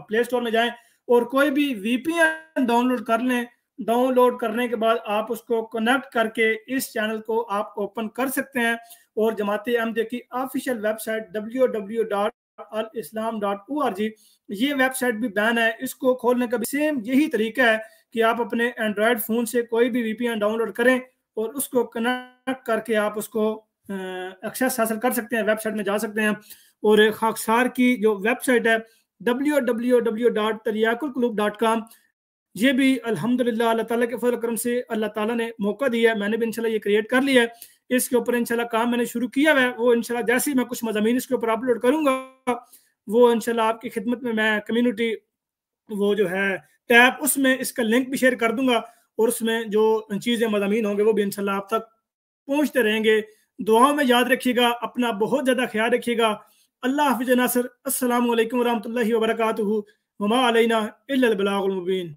پلے اسٹور میں جائیں اور کوئی بھی وی پی این ڈاؤن لوڈ کر لیں. ڈاؤن لوڈ کرنے کے بعد آپ اس کو کنیکٹ کر کے اس چینل کو آپ اوپن کر سکتے ہیں. اور جماعت احمدیہ کی آفیشیل ویب سائٹ www.alislam.org یہ ویب سائٹ بھی بین ہے. اس کو کھولنے کا بھی سیم یہی طریقہ ہے کہ آپ اپنے اینڈرائڈ فون سے کوئی بھی وی پی این ڈاؤن لوڈ کریں اور اس کو کنیکٹ کر کے آپ اس کو ایکسیس حاصل کر سکتے ہیں، ویب سائٹ میں جا سکتے ہیں. اور خاکسار کی جو ویب سائٹ ہے www.taryakulqulub.com یہ بھی الحمدللہ اللہ تعالیٰ کے فضل و کرم سے اللہ تعالیٰ نے موقع دیا ہے. میں نے بھی انشاءاللہ یہ کریٹ کر لیا ہے. اس کے اوپر انشاءاللہ کام میں نے شروع کیا ہے. وہ انشاءاللہ جیسے ہی میں کچھ مضامین اس کے اوپر اپلوڈ کروں گا وہ انشاءاللہ آپ کی خدمت میں کمیونٹی وہ جو ہے ٹیب اس میں اس کا لنک بھی شیئر کر دوں گا، اور اس میں جو چیزیں مضامین ہوں گے وہ بھی انشاءاللہ آپ تک پہنچتے رہیں گے. دعاؤں میں یاد رکھیے گا، اپنا بہت زیادہ خیال رکھیے گا. اللہ حافظ ناصر. السلام علیکم ورحمۃ اللہ وبرکاتہ. وما علینا الا البلاغ المبین.